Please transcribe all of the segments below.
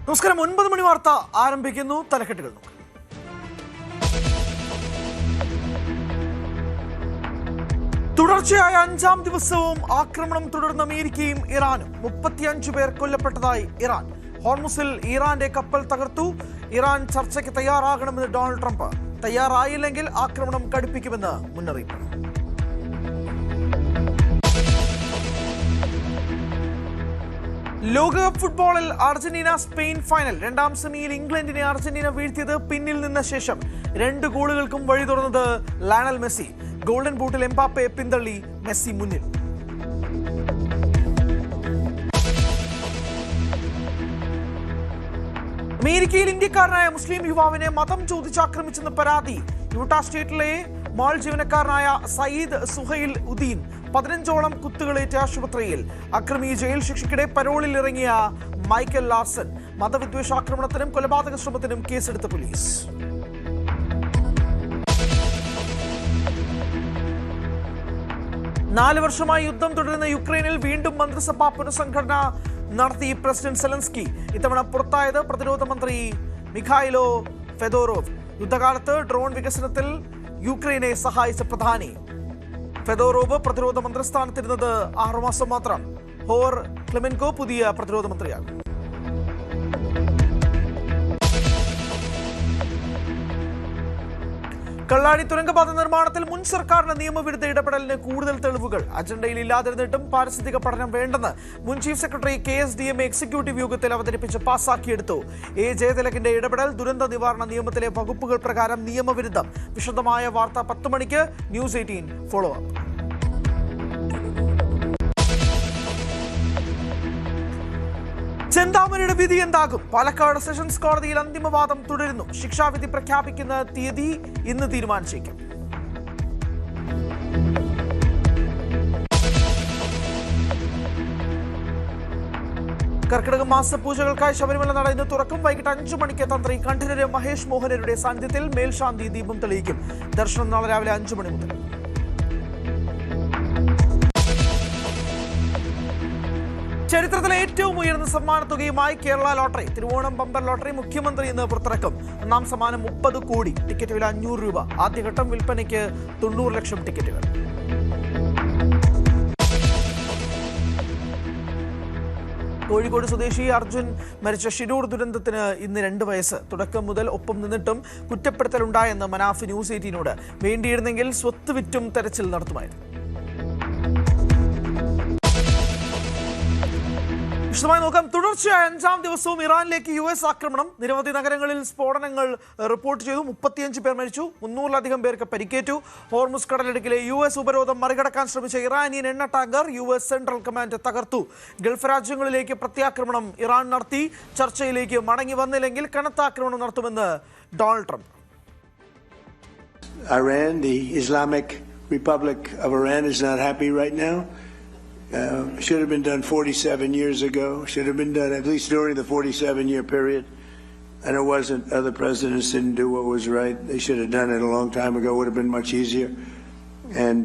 നമസ്കാരം. 9 മണി വാർത്ത ആരംഭിക്കുന്നു. തലക്കെട്ടുകൾ തുടർച്ചയായ 5-ാം ദിവസവും ആക്രമണം തുടർന്ന അമേരിക്കയും ഇറാനും. 35 പേർ കൊല്ലപ്പെട്ടതായി ഇറാൻ. ഹോർമുസിൽ ഇറാന്റെ കപ്പൽ തകർത്തു. ഇറാൻ ചർച്ചയ്ക്ക് തയ്യാറാകണമെന്ന് ഡൊണാൾഡ് ട്രംപ്. തയ്യാറായില്ലെങ്കിൽ ആക്രമണം കടുപ്പിക്കുമെന്ന് മുന്നറിയിപ്പ്. ലോകകപ്പ് ഫുട്ബോളിൽ അർജന്റീന സ്പെയിൻ ഫൈനൽ. 2-ാം സെമിയിൽ ഇംഗ്ലണ്ടിനെ അർജന്റീന വീഴ്ത്തിയത് പിന്നിൽ നിന്ന ശേഷം 2 ഗോളുകൾക്കും വഴി തുറന്നത് ലയണൽ മെസ്സി. ഗോൾഡൻ ബൂട്ടിൽ എംബാപ്പയെ പിന്തള്ളി മെസ്സി മുന്നിൽ. അമേരിക്കയിൽ ഇന്ത്യക്കാരനായ മുസ്ലിം യുവാവിനെ മതം ചോദിച്ചാക്രമിച്ചെന്ന് പരാതി. യൂട്ടാ സ്റ്റേറ്റിലെ മാൾ ജീവനക്കാരനായ സയ്യിദ് സുഹൈൽ ഉദ്ദീൻ 15ഓളം കുത്തുകളേറ്റ് ആശുപത്രിയിൽ. അക്രമി ജയിൽ ശിക്ഷയ്ക്കിടെ പരോളിൽ ഇറങ്ങിയ മൈക്കൽ ലാർസൺ. മതവിദ്വേഷാക്രമണത്തിനും കൊലപാതക ശ്രമത്തിനും കേസെടുത്ത പോലീസ്. നാല് വർഷമായി യുദ്ധം തുടരുന്ന യുക്രൈനിൽ വീണ്ടും മന്ത്രിസഭാ പുനഃസംഘടന നടത്തി പ്രസിഡന്റ് സെലൻസ്കി. ഇത്തവണ പുറത്തായത് പ്രതിരോധ മന്ത്രി മിഖായിലോ ഫെദോറോവ്. യുദ്ധകാലത്ത് ഡ്രോൺ വികസനത്തിൽ യുക്രൈനെ സഹായിച്ച പ്രധാനി. ഫെദോറോവ് പ്രതിരോധ മന്ത്രിസ്ഥാനത്തിരുന്നത് 6 മാസം മാത്രം. ഹോർ ക്ലെമെൻകോ പുതിയ പ്രതിരോധ മന്ത്രിയാകും. കള്ളാടി തുരങ്കപാത നിർമ്മാണത്തിൽ മുൻ സർക്കാരിന്റെ നിയമവിരുദ്ധ ഇടപെടലിന് കൂടുതൽ തെളിവുകൾ. അജണ്ടയിൽ ഇല്ലാതിരുന്നിട്ടും പാരിസ്ഥിതിക പഠനം വേണ്ടെന്ന് മുൻ ചീഫ് സെക്രട്ടറി KSDM എക്സിക്യൂട്ടീവ് യോഗത്തിൽ അവതരിപ്പിച്ച് പാസാക്കിയെടുത്തു. A. ജയതിലകിന്റെ ഇടപെടൽ ദുരന്ത നിവാരണ നിയമത്തിലെ വകുപ്പുകൾ പ്രകാരം നിയമവിരുദ്ധം. വിശദമായ വാർത്ത 10 മണിക്ക്. News 18 follow up. ചെന്താമരയുടെ വിധി എന്താകും? പാലക്കാട് സെഷൻസ് കോടതിയിൽ അന്തിമവാദം തുടരുന്നു. ശിക്ഷാവിധി പ്രഖ്യാപിക്കുന്ന തീയതി ഇന്ന് തീരുമാനിച്ചേക്കും. കർക്കിടക മാസ പൂജകൾക്കായി ശബരിമല നട ഇന്ന് തുറക്കും. വൈകിട്ട് 5 മണിക്ക് തന്ത്രി കണ്ഠരര് മഹേഷ് മോഹനരുടെ സാന്നിധ്യത്തിൽ മേൽശാന്തി ദീപം തെളിയിക്കും. ദർശനം നാളെ രാവിലെ 5 മണി മുതൽ. ചരിത്രത്തിലെ ഏറ്റവും ഉയർന്ന സമ്മാനത്തുകയുമായി Kerala lottery. Thiruvonam bumper lottery മുഖ്യമന്ത്രി ഇന്ന് പുറത്തിറക്കും. ഒന്നാം സമ്മാനം 30 കോടി. ടിക്കറ്റ് വില 500 രൂപ. ആദ്യഘട്ടം വിൽപ്പനയ്ക്ക് 90 ലക്ഷം ടിക്കറ്റുകൾ. കോഴിക്കോട് സ്വദേശി അർജുൻ മരിച്ച ഷിരൂർ ദുരന്തത്തിന് ഇന്ന് 2 വയസ്സ്. തുടക്കം മുതൽ ഒപ്പം നിന്നിട്ടും കുറ്റപ്പെടുത്തലുണ്ടായെന്ന് മനാഫ് ന്യൂസ് 18നോട്. വേണ്ടിയിരുന്നെങ്കിൽ സ്വത്ത് വിറ്റും തെരച്ചിൽ നടത്തുമായിരുന്നു. വിശദമായി നോക്കാം. തുടർച്ചയായ 5-ാം ദിവസവും ഇറാനിലേക്ക് US ആക്രമണം. നിരവധി നഗരങ്ങളിൽ സ്ഫോടനങ്ങൾ റിപ്പോർട്ട് ചെയ്തു. 35 പേർ മരിച്ചു. 300-ലധികം പേർക്ക് പരിക്കേറ്റു. ഹോർമുസ് കടലിടുക്കിലെ US ഉപരോധം മറികടക്കാൻ ശ്രമിച്ച ഇറാനിയൻ എണ്ണ ടാങ്കർ US സെൻട്രൽ കമാൻഡ് തകർത്തു. ഗൾഫ് രാജ്യങ്ങളിലേക്ക് പ്രത്യാക്രമണം ഇറാൻ നടത്തി. ചർച്ചയിലേക്ക് മടങ്ങി വന്നില്ലെങ്കിൽ കനത്ത ആക്രമണം നടത്തുമെന്ന് Donald Trump. Iran, the Islamic Republic of Iran, is not happy right now. Should have been done 47 years ago. Should have been done at least during the 47-year period. And it wasn't. Other presidents didn't do what was right. They should have done it a long time ago. It would have been much easier. And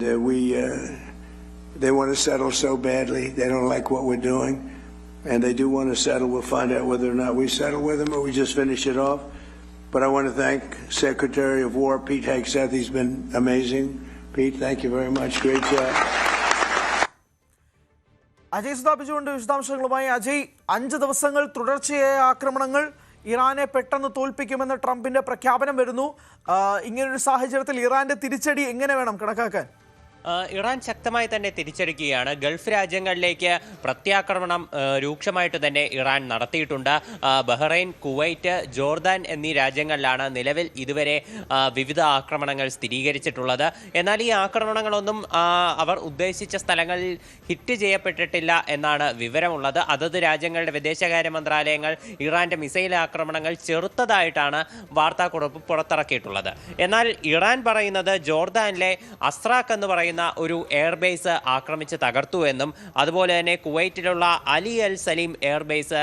they want to settle so badly. They don't like what we're doing. And they do want to settle. We'll find out whether or not we settle with them or we just finish it off. But I want to thank Secretary of War Pete Hegseth. He's been amazing. Pete, thank you very much. Great job. Ajay സ്ഥാപിച്ചുകൊണ്ട് വിശദാംശങ്ങളുമായി. അജയ്, 5 ദിവസങ്ങൾ തുടർച്ചയായ ആക്രമണങ്ങൾ. ഇറാനെ പെട്ടെന്ന് തോൽപ്പിക്കുമെന്ന് ട്രംപിന്റെ പ്രഖ്യാപനം വരുന്നു. ഇങ്ങനൊരു സാഹചര്യത്തിൽ ഇറാന്റെ തിരിച്ചടി എങ്ങനെ വേണം കണക്കാക്കാൻ? ഇറാൻ ശക്തമായി തന്നെ തിരിച്ചടിക്കുകയാണ്. ഗൾഫ് രാജ്യങ്ങളിലേക്ക് പ്രത്യാക്രമണം രൂക്ഷമായിട്ട് തന്നെ ഇറാൻ നടത്തിയിട്ടുണ്ട്. ബഹ്റൈൻ, കുവൈറ്റ്, ജോർദാൻ എന്നീ രാജ്യങ്ങളിലാണ് നിലവിൽ ഇതുവരെ വിവിധ ആക്രമണങ്ങൾ സ്ഥിരീകരിച്ചിട്ടുള്ളത്. എന്നാൽ ഈ ആക്രമണങ്ങളൊന്നും അവർ ഉദ്ദേശിച്ച സ്ഥലങ്ങളിൽ ഹിറ്റ് ചെയ്യപ്പെട്ടിട്ടില്ല എന്നാണ് വിവരമുള്ളത്. അതത് രാജ്യങ്ങളുടെ വിദേശകാര്യ മന്ത്രാലയങ്ങൾ ഇറാന്റെ മിസൈൽ ആക്രമണങ്ങൾ ചെറുത്തതായിട്ടാണ് വാർത്താക്കുറിപ്പ് പുറത്തിറക്കിയിട്ടുള്ളത്. എന്നാൽ ഇറാൻ പറയുന്നത് ജോർദാനിലെ അസ്രാഖ് എന്ന് പറയുന്ന പറയുന്ന ഒരു എയർബേസ് ആക്രമിച്ച് തകർത്തു എന്നും അതുപോലെ തന്നെ കുവൈറ്റിലുള്ള അലി അൽ സലീം എയർബേസ്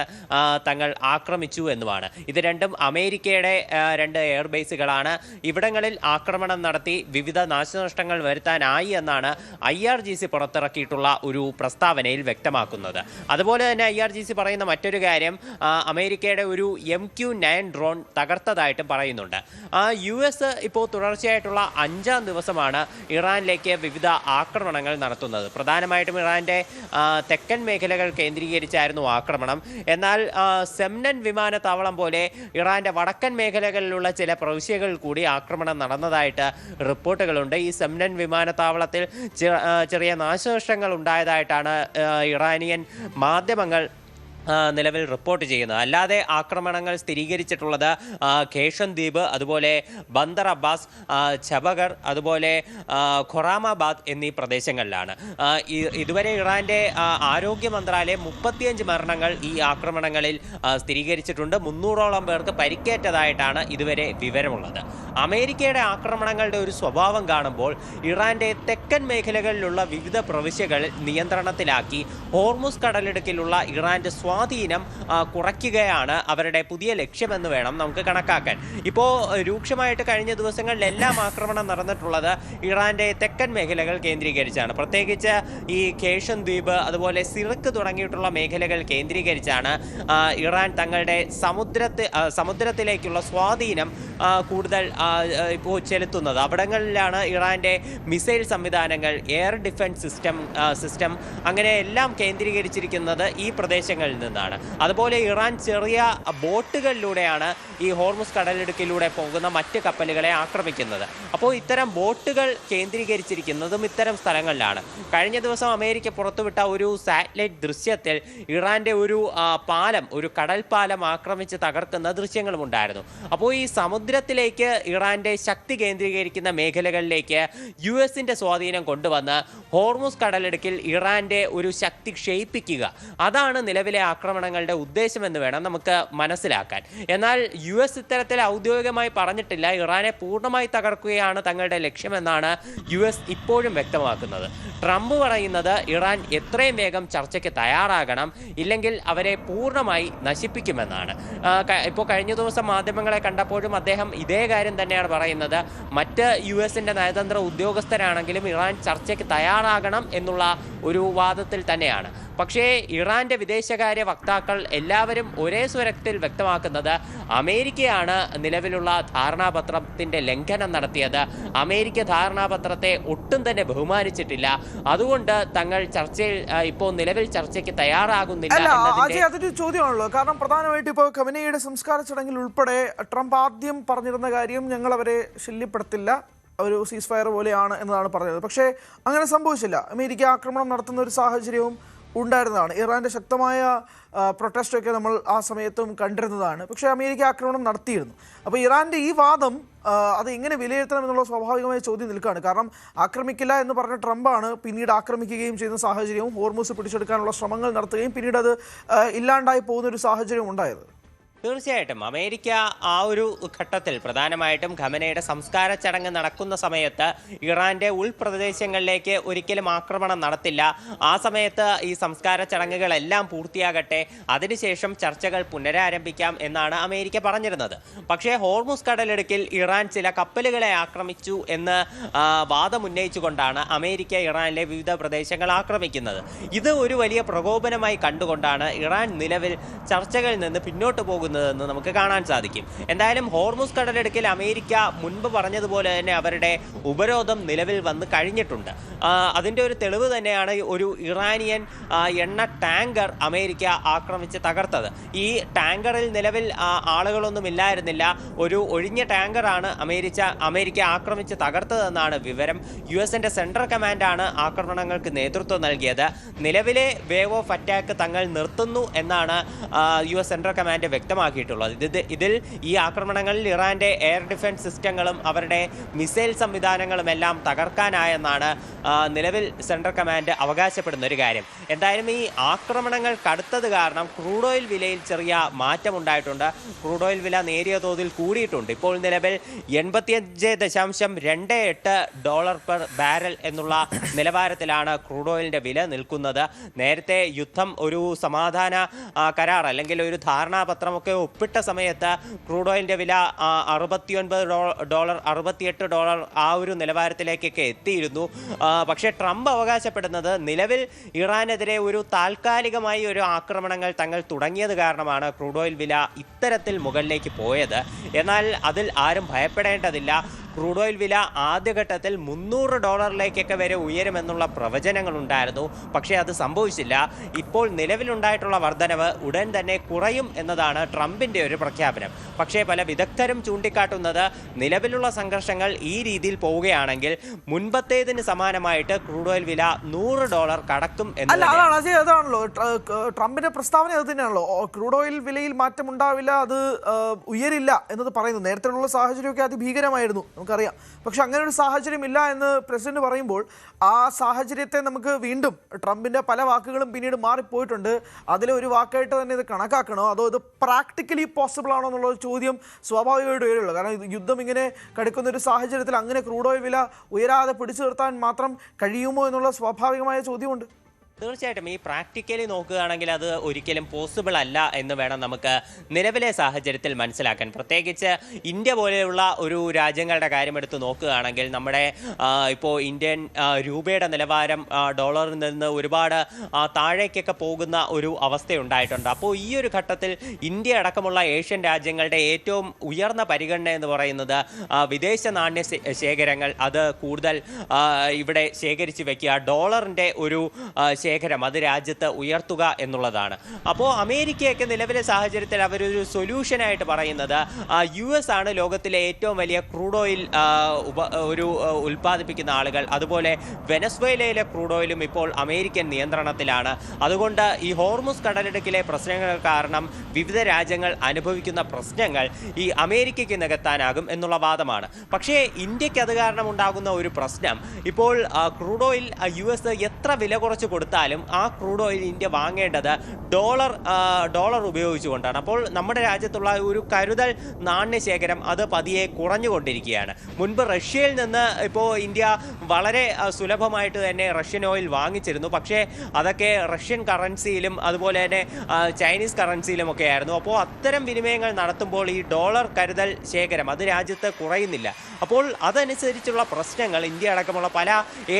തങ്ങൾ ആക്രമിച്ചു എന്നുമാണ്. ഇത് രണ്ടും അമേരിക്കയുടെ രണ്ട് എയർബേസുകളാണ്. ഇവിടങ്ങളിൽ ആക്രമണം നടത്തി വിവിധ നാശനഷ്ടങ്ങൾ വരുത്താനായി എന്നാണ് IRGC പുറത്തിറക്കിയിട്ടുള്ള ഒരു പ്രസ്താവനയിൽ വ്യക്തമാക്കുന്നത്. അതുപോലെ തന്നെ IRGC പറയുന്ന മറ്റൊരു കാര്യം അമേരിക്കയുടെ ഒരു MQ-9 ഡ്രോൺ തകർത്തതായിട്ടും പറയുന്നുണ്ട്. US ഇപ്പോൾ തുടർച്ചയായിട്ടുള്ള 5ാം ദിവസമാണ് ഇറാനിലേക്ക് വിവിധ ആക്രമണങ്ങൾ നടത്തുന്നത്. പ്രധാനമായിട്ടും ഇറാന്റെ തെക്കൻ മേഖലകൾ കേന്ദ്രീകരിച്ചായിരുന്നു ആക്രമണം. എന്നാൽ സെംനൻ വിമാനത്താവളം പോലെ ഇറാന്റെ വടക്കൻ മേഖലകളിലുള്ള ചില പ്രവിശ്യകളിൽ കൂടി ആക്രമണം നടന്നതായിട്ട് റിപ്പോർട്ടുകളുണ്ട്. ഈ സെംനൻ വിമാനത്താവളത്തിൽ ചെറിയ നാശനഷ്ടങ്ങൾ ഉണ്ടായതായിട്ടാണ് ഇറാനിയൻ മാധ്യമങ്ങൾ നിലവിൽ റിപ്പോർട്ട് ചെയ്യുന്നത്. അല്ലാതെ ആക്രമണങ്ങൾ സ്ഥിരീകരിച്ചിട്ടുള്ളത് ഖേഷൻ ദ്വീപ്, അതുപോലെ ബന്ദർ അബ്ബാസ്, ഛബഗർ, അതുപോലെ ഖൊറാമാബാദ് എന്നീ പ്രദേശങ്ങളിലാണ്. ഇതുവരെ ഇറാന്റെ ആരോഗ്യ മന്ത്രാലയം 35 മരണങ്ങൾ ഈ ആക്രമണങ്ങളിൽ സ്ഥിരീകരിച്ചിട്ടുണ്ട്. 300ഓളം പേർക്ക് പരിക്കേറ്റതായിട്ടാണ് ഇതുവരെ വിവരമുള്ളത്. അമേരിക്കയുടെ ആക്രമണങ്ങളുടെ ഒരു സ്വഭാവം കാണുമ്പോൾ ഇറാന്റെ തെക്കൻ മേഖലകളിലുള്ള വിവിധ പ്രവിശ്യകൾ നിയന്ത്രണത്തിലാക്കി ഹോർമുസ് കടലിടുക്കിലുള്ള ഇറാന്റെ സ്വാധീനം കുറയ്ക്കുകയാണ് അവരുടെ പുതിയ ലക്ഷ്യമെന്ന് വേണം നമുക്ക് കണക്കാക്കാൻ. ഇപ്പോൾ രൂക്ഷമായിട്ട് കഴിഞ്ഞ ദിവസങ്ങളിലെല്ലാം ആക്രമണം നടന്നിട്ടുള്ളത് ഇറാന്റെ തെക്കൻ മേഖലകൾ കേന്ദ്രീകരിച്ചാണ്. പ്രത്യേകിച്ച് ഈ ഖേഷൻ ദ്വീപ്, അതുപോലെ സിറിക്ക് തുടങ്ങിയിട്ടുള്ള മേഖലകൾ കേന്ദ്രീകരിച്ചാണ് ഇറാൻ തങ്ങളുടെ സമുദ്രത്തിലേക്കുള്ള സ്വാധീനം കൂടുതൽ ഇപ്പോൾ ചെലുത്തുന്നത്. അവിടങ്ങളിലാണ് ഇറാന്റെ മിസൈൽ സംവിധാനങ്ങൾ, എയർ ഡിഫൻസ് സിസ്റ്റം അങ്ങനെ എല്ലാം കേന്ദ്രീകരിച്ചിരിക്കുന്നത് ഈ പ്രദേശങ്ങളിൽ നിന്നാണ്. അതുപോലെ ഇറാൻ ചെറിയ ബോട്ടുകളിലൂടെയാണ് ഈ ഹോർമുസ് കടലിടുക്കിലൂടെ പോകുന്ന മറ്റ് കപ്പലുകളെ ആക്രമിക്കുന്നത്. അപ്പോൾ ഇത്തരം ബോട്ടുകൾ കേന്ദ്രീകരിച്ചിരിക്കുന്നതും ഇത്തരം സ്ഥലങ്ങളിലാണ്. കഴിഞ്ഞ ദിവസം അമേരിക്ക പുറത്തുവിട്ട ഒരു സാറ്റലൈറ്റ് ദൃശ്യത്തിൽ ഇറാന്റെ ഒരു കടൽ പാലം ആക്രമിച്ച് തകർക്കുന്ന ദൃശ്യങ്ങളും ഉണ്ടായിരുന്നു. അപ്പോൾ ഈ സമുദ്രത്തിലേക്ക് ഇറാന്റെ ശക്തി കേന്ദ്രീകരിക്കുന്ന മേഖലകളിലേക്ക് US-ന്റെ സ്വാധീനം കൊണ്ടുവന്ന് ഹോർമുസ് കടലിടുക്കിൽ ഇറാന്റെ ഒരു ശക്തി ക്ഷയിപ്പിക്കുക, അതാണ് നിലവിലെ ആക്രമണങ്ങളുടെ ഉദ്ദേശമെന്ന് വേണം നമുക്ക് മനസ്സിലാക്കാൻ. എന്നാൽ US ഇത്തരത്തിൽ ഔദ്യോഗികമായി പറഞ്ഞിട്ടില്ല. ഇറാനെ പൂർണ്ണമായി തകർക്കുകയാണ് തങ്ങളുടെ ലക്ഷ്യമെന്നാണ് US ഇപ്പോഴും വ്യക്തമാക്കുന്നത്. ട്രംപ് പറയുന്നത് ഇറാൻ എത്രയും വേഗം ചർച്ചയ്ക്ക് തയ്യാറാകണം, ഇല്ലെങ്കിൽ അവരെ പൂർണ്ണമായി നശിപ്പിക്കുമെന്നാണ്. ഇപ്പോൾ കഴിഞ്ഞ ദിവസം മാധ്യമങ്ങളെ കണ്ടപ്പോഴും അദ്ദേഹം ഇതേ കാര്യം തന്നെയാണ് പറയുന്നത്. മറ്റ് US-ന്റെ നയതന്ത്ര ഉദ്യോഗസ്ഥരാണെങ്കിലും ഇറാൻ ചർച്ചയ്ക്ക് തയ്യാറാകണം എന്നുള്ള ഒരു വാദത്തിൽ തന്നെയാണ്. പക്ഷേ ഇറാന്റെ വിദേശകാര്യ വക്താക്കൾ എല്ലാവരും ഒരേ സ്വരത്തിൽ വ്യക്തമാക്കുന്നത് അമേരിക്കയാണ് നിലവിലുള്ള ധാരണാപത്രത്തിന്റെ ലംഘനം നടത്തിയത്. അമേരിക്ക ധാരണാപത്രത്തെ ഒട്ടും തന്നെ ബഹുമാനിച്ചിട്ടില്ല. അതുകൊണ്ട് തങ്ങൾ ഇപ്പോൾ നിലവിൽ ചർച്ചയ്ക്ക് തയ്യാറാകുന്നില്ല. അതൊരു ചോദ്യമാണല്ലോ. കാരണം പ്രധാനമായിട്ട് ഇപ്പോൾ ഖമനേയിയുടെ സംസ്കാര ചടങ്ങിൽ ഉൾപ്പെടെ ട്രംപ് ആദ്യം പറഞ്ഞിരുന്ന കാര്യം ഞങ്ങൾ അവരെ ശല്യപ്പെടുത്തില്ല, ഒരു സീസ് ഫയർ പോലെയാണ് എന്നതാണ് പറഞ്ഞത്. പക്ഷേ അങ്ങനെ സംഭവിച്ചില്ല. അമേരിക്ക ആക്രമണം നടത്തുന്ന ഒരു സാഹചര്യവും ഉണ്ടായിരുന്നതാണ്. ഇറാന്റെ ശക്തമായ പ്രൊട്ടസ്റ്റൊക്കെ നമ്മൾ ആ സമയത്തും കണ്ടിരുന്നതാണ്. പക്ഷേ അമേരിക്ക ആക്രമണം നടത്തിയിരുന്നു. അപ്പോൾ ഇറാന്റെ ഈ വാദം അത് എങ്ങനെ വിലയിരുത്തണം എന്നുള്ള സ്വാഭാവികമായ ചോദ്യം നിൽക്കുകയാണ്. കാരണം ആക്രമിക്കില്ല എന്ന് പറഞ്ഞ ട്രംപാണ് പിന്നീട് ആക്രമിക്കുകയും ചെയ്യുന്ന സാഹചര്യവും ഹോർമുസ് പിടിച്ചെടുക്കാനുള്ള ശ്രമങ്ങൾ നടത്തുകയും പിന്നീട് അത് ഇല്ലാണ്ടായി പോകുന്ന ഒരു സാഹചര്യം ഉണ്ടായത്. തീർച്ചയായിട്ടും അമേരിക്ക ആ ഒരു ഘട്ടത്തിൽ പ്രധാനമായിട്ടും ഖമനയുടെ സംസ്കാര ചടങ്ങ് നടക്കുന്ന സമയത്ത് ഇറാന്റെ ഉൾപ്രദേശങ്ങളിലേക്ക് ഒരിക്കലും ആക്രമണം നടത്തില്ല. ആ സമയത്ത് ഈ സംസ്കാര ചടങ്ങുകളെല്ലാം പൂർത്തിയാകട്ടെ, അതിനുശേഷം ചർച്ചകൾ പുനരാരംഭിക്കാം എന്നാണ് അമേരിക്ക പറഞ്ഞിരുന്നത്. പക്ഷേ ഹോർമുസ് കടലിടുക്കിൽ ഇറാൻ ചില കപ്പലുകളെ ആക്രമിച്ചു എന്ന് വാദമുന്നയിച്ചുകൊണ്ടാണ് അമേരിക്ക ഇറാനിലെ വിവിധ പ്രദേശങ്ങൾ ആക്രമിക്കുന്നത്. ഇത് ഒരു വലിയ പ്രകോപനമായി കണ്ടുകൊണ്ടാണ് ഇറാൻ നിലവിൽ ചർച്ചകളിൽ നിന്ന് പിന്നോട്ട് പോകുന്നത് എന്ന് നമുക്ക് കാണാൻ സാധിക്കും. എന്തായാലും ഹോർമുസ് കടലിടുക്കിൽ അമേരിക്ക മുൻപ് പറഞ്ഞതുപോലെ തന്നെ അവരുടെ ഉപരോധം നിലവിൽ വന്ന് കഴിഞ്ഞിട്ടുണ്ട്. അതിൻ്റെ ഒരു തെളിവ് തന്നെയാണ് ഒരു ഇറാനിയൻ എണ്ണ ടാങ്കർ അമേരിക്ക ആക്രമിച്ച് തകർത്തത്. ഈ ടാങ്കറിൽ നിലവിൽ ആളുകളൊന്നും ഇല്ലായിരുന്നില്ല. ഒരു ഒഴിഞ്ഞ ടാങ്കറാണ് അമേരിക്ക ആക്രമിച്ച് തകർത്തതെന്നാണ് വിവരം. US-ന്റെ സെൻട്രൽ കമാൻഡാണ് ആക്രമണങ്ങൾക്ക് നേതൃത്വം നൽകിയത്. നിലവിലെ വേവ് ഓഫ് അറ്റാക്ക് തങ്ങൾ നിർത്തുന്നു എന്നാണ് US സെൻട്രൽ കമാൻഡ് വ്യക്തമാക്കിയത്. വ്യക്തമാക്കിയിട്ടുള്ളത്. ഇതിൽ ഈ ആക്രമണങ്ങളിൽ ഇറാന്റെ എയർ ഡിഫൻസ് സിസ്റ്റങ്ങളും അവരുടെ മിസൈൽ സംവിധാനങ്ങളും എല്ലാം തകർക്കാനായെന്നാണ് നിലവിൽ സെൻട്രൽ കമാൻഡ് അവകാശപ്പെടുന്ന ഒരു കാര്യം. എന്തായാലും ഈ ആക്രമണങ്ങൾ കടുത്തത് കാരണം ക്രൂഡ് ഓയിൽ വിലയിൽ ചെറിയ മാറ്റമുണ്ടായിട്ടുണ്ട്. ക്രൂഡ് ഓയിൽ വില നേരിയ തോതിൽ കൂടിയിട്ടുണ്ട്. ഇപ്പോൾ നിലവിൽ $85.28 പെർ ബാരൽ എന്നുള്ള നിലവാരത്തിലാണ് ക്രൂഡ് ഓയിലിന്റെ വില നിൽക്കുന്നത്. നേരത്തെ യുദ്ധം ഒരു സമാധാന കരാർ അല്ലെങ്കിൽ ഒരു ധാരണാപത്രമൊക്കെ ഒപ്പിട്ട സമയത്ത് ക്രൂഡ് ഓയിലിന്റെ വില $69, $68 ആ ഒരു നിലവാരത്തിലേക്കൊക്കെ എത്തിയിരുന്നു. പക്ഷേ ട്രംപ് അവകാശപ്പെടുന്നത് നിലവിൽ ഇറാനെതിരെ ഒരു താൽക്കാലികമായി ഒരു ആക്രമണങ്ങൾ തങ്ങൾ തുടങ്ങിയത് കാരണമാണ് ക്രൂഡ് ഓയിൽ വില ഇത്തരത്തിൽ മുകളിലേക്ക് പോയത്. എന്നാൽ അതിൽ ആരും ഭയപ്പെടേണ്ടതില്ല. ക്രൂഡ് ഓയിൽ വില ആദ്യഘട്ടത്തിൽ $300 വരെ ഉയരുമെന്നുള്ള പ്രവചനങ്ങൾ ഉണ്ടായിരുന്നു. പക്ഷേ അത് സംഭവിച്ചില്ല. ഇപ്പോൾ നിലവിലുണ്ടായിട്ടുള്ള വർധനവ് ഉടൻ തന്നെ കുറയും എന്നതാണ് ട്രംപിന്റെ ഒരു പ്രഖ്യാപനം. പക്ഷേ പല വിദഗ്ധരും ചൂണ്ടിക്കാട്ടുന്നത് നിലവിലുള്ള സംഘർഷങ്ങൾ ഈ രീതിയിൽ പോവുകയാണെങ്കിൽ മുൻപത്തേതിന് സമാനമായിട്ട് ക്രൂഡ് ഓയിൽ വില $100 കടക്കും അതാണല്ലോ ട്രംപിന്റെ പ്രസ്താവന. അത് തന്നെയാണല്ലോ, ക്രൂഡ് ഓയിൽ വിലയിൽ മാറ്റം ഉണ്ടാവില്ല, അത് ഉയരില്ല എന്നത് പറയുന്നു. നേരത്തെയുള്ള സാഹചര്യമൊക്കെ അതിഭീകരമായിരുന്നു, നമുക്കറിയാം. പക്ഷെ അങ്ങനെ ഒരു സാഹചര്യം ഇല്ല എന്ന് പ്രസിഡന്റ് പറയുമ്പോൾ ആ സാഹചര്യത്തെ നമുക്ക് വീണ്ടും ട്രംപിന്റെ പല വാക്കുകളും പിന്നീട് മാറിപ്പോയിട്ടുണ്ട്. അതിലെ ഒരു വാക്കായിട്ട് തന്നെ ഇത് കണക്കാക്കണോ, അതോ ഇത് പ്രാക്ടിക്കലി പോസിബിൾ ആണോ എന്നുള്ള ചോദ്യം സ്വാഭാവികമായിട്ട് വരുള്ളൂ. കാരണം യുദ്ധം ഇങ്ങനെ കടുക്കുന്ന ഒരു സാഹചര്യത്തിൽ അങ്ങനെ ക്രൂഡ് ഓയിൽ വില ഉയരാതെ പിടിച്ചു നിർത്താൻ മാത്രം കഴിയുമോ എന്നുള്ള സ്വാഭാവികമായ ചോദ്യമുണ്ട്. തീർച്ചയായിട്ടും ഈ പ്രാക്ടിക്കലി നോക്കുകയാണെങ്കിൽ അത് ഒരിക്കലും പോസിബിൾ അല്ല എന്ന് വേണം നമുക്ക് നിലവിലെ സാഹചര്യത്തിൽ മനസ്സിലാക്കാൻ. പ്രത്യേകിച്ച് ഇന്ത്യ പോലെയുള്ള ഒരു രാജ്യങ്ങളുടെ കാര്യമെടുത്ത് നോക്കുകയാണെങ്കിൽ നമ്മുടെ ഇപ്പോൾ ഇന്ത്യൻ രൂപയുടെ നിലവാരം ഡോളറിൽ നിന്ന് ഒരുപാട് താഴേക്കൊക്കെ പോകുന്ന ഒരു അവസ്ഥയുണ്ടായിട്ടുണ്ട്. അപ്പോൾ ഈ ഒരു ഘട്ടത്തിൽ ഇന്ത്യ അടക്കമുള്ള ഏഷ്യൻ രാജ്യങ്ങളുടെ ഏറ്റവും ഉയർന്ന പരിഗണന എന്ന് പറയുന്നത് വിദേശ നാണ്യ ശേഖരങ്ങൾ അത് കൂടുതൽ ഇവിടെ ശേഖരിച്ച് വെക്കുക, ഡോളറിൻ്റെ ഒരു ശേഖരം അത് രാജ്യത്ത് ഉയർത്തുക എന്നുള്ളതാണ്. അപ്പോൾ അമേരിക്കയൊക്കെ നിലവിലെ സാഹചര്യത്തിൽ അവരൊരു സൊല്യൂഷനായിട്ട് പറയുന്നത് US ആണ് ലോകത്തിലെ ഏറ്റവും വലിയ ക്രൂഡ് ഓയിൽ ഉൽപ്പാദിപ്പിക്കുന്ന ആളുകൾ. അതുപോലെ വെനസ്വേലയിലെ ക്രൂഡ് ഓയിലും ഇപ്പോൾ അമേരിക്കൻ നിയന്ത്രണത്തിലാണ്. അതുകൊണ്ട് ഈ ഹോർമുസ് കടലിടുക്കിലെ പ്രശ്നങ്ങൾ കാരണം വിവിധ രാജ്യങ്ങൾ അനുഭവിക്കുന്ന പ്രശ്നങ്ങൾ ഈ അമേരിക്കയ്ക്ക് നികത്താനാകും എന്നുള്ള വാദമാണ്. പക്ഷേ ഇന്ത്യക്ക് അത് കാരണം ഉണ്ടാകുന്ന ഒരു പ്രശ്നം, ഇപ്പോൾ ക്രൂഡ് ഓയിൽ US എത്ര വില കുറച്ച് കൊടുത്താലും ആ ക്രൂഡ് ഓയിൽ ഇന്ത്യ വാങ്ങേണ്ടത് ഡോളർ ഉപയോഗിച്ചുകൊണ്ടാണ്. അപ്പോൾ നമ്മുടെ രാജ്യത്തുള്ള ഒരു കരുതൽ നാണ്യശേഖരം അത് പതിയെ കുറഞ്ഞുകൊണ്ടിരിക്കുകയാണ്. മുൻപ് റഷ്യയിൽ നിന്ന് ഇപ്പോൾ ഇന്ത്യ വളരെ സുലഭമായിട്ട് തന്നെ റഷ്യൻ ഓയിൽ വാങ്ങിച്ചിരുന്നു. പക്ഷേ അതൊക്കെ റഷ്യൻ കറൻസിയിലും അതുപോലെ തന്നെ ചൈനീസ് കറൻസിയിലും ഒക്കെ ആയിരുന്നു. അപ്പോൾ അത്തരം വിനിമയങ്ങൾ നടത്തുമ്പോൾ ഈ ഡോളർ കരുതൽ ശേഖരം അത് രാജ്യത്ത് കുറയുന്നില്ല. അപ്പോൾ അതനുസരിച്ചുള്ള പ്രശ്നങ്ങൾ ഇന്ത്യ അടക്കമുള്ള പല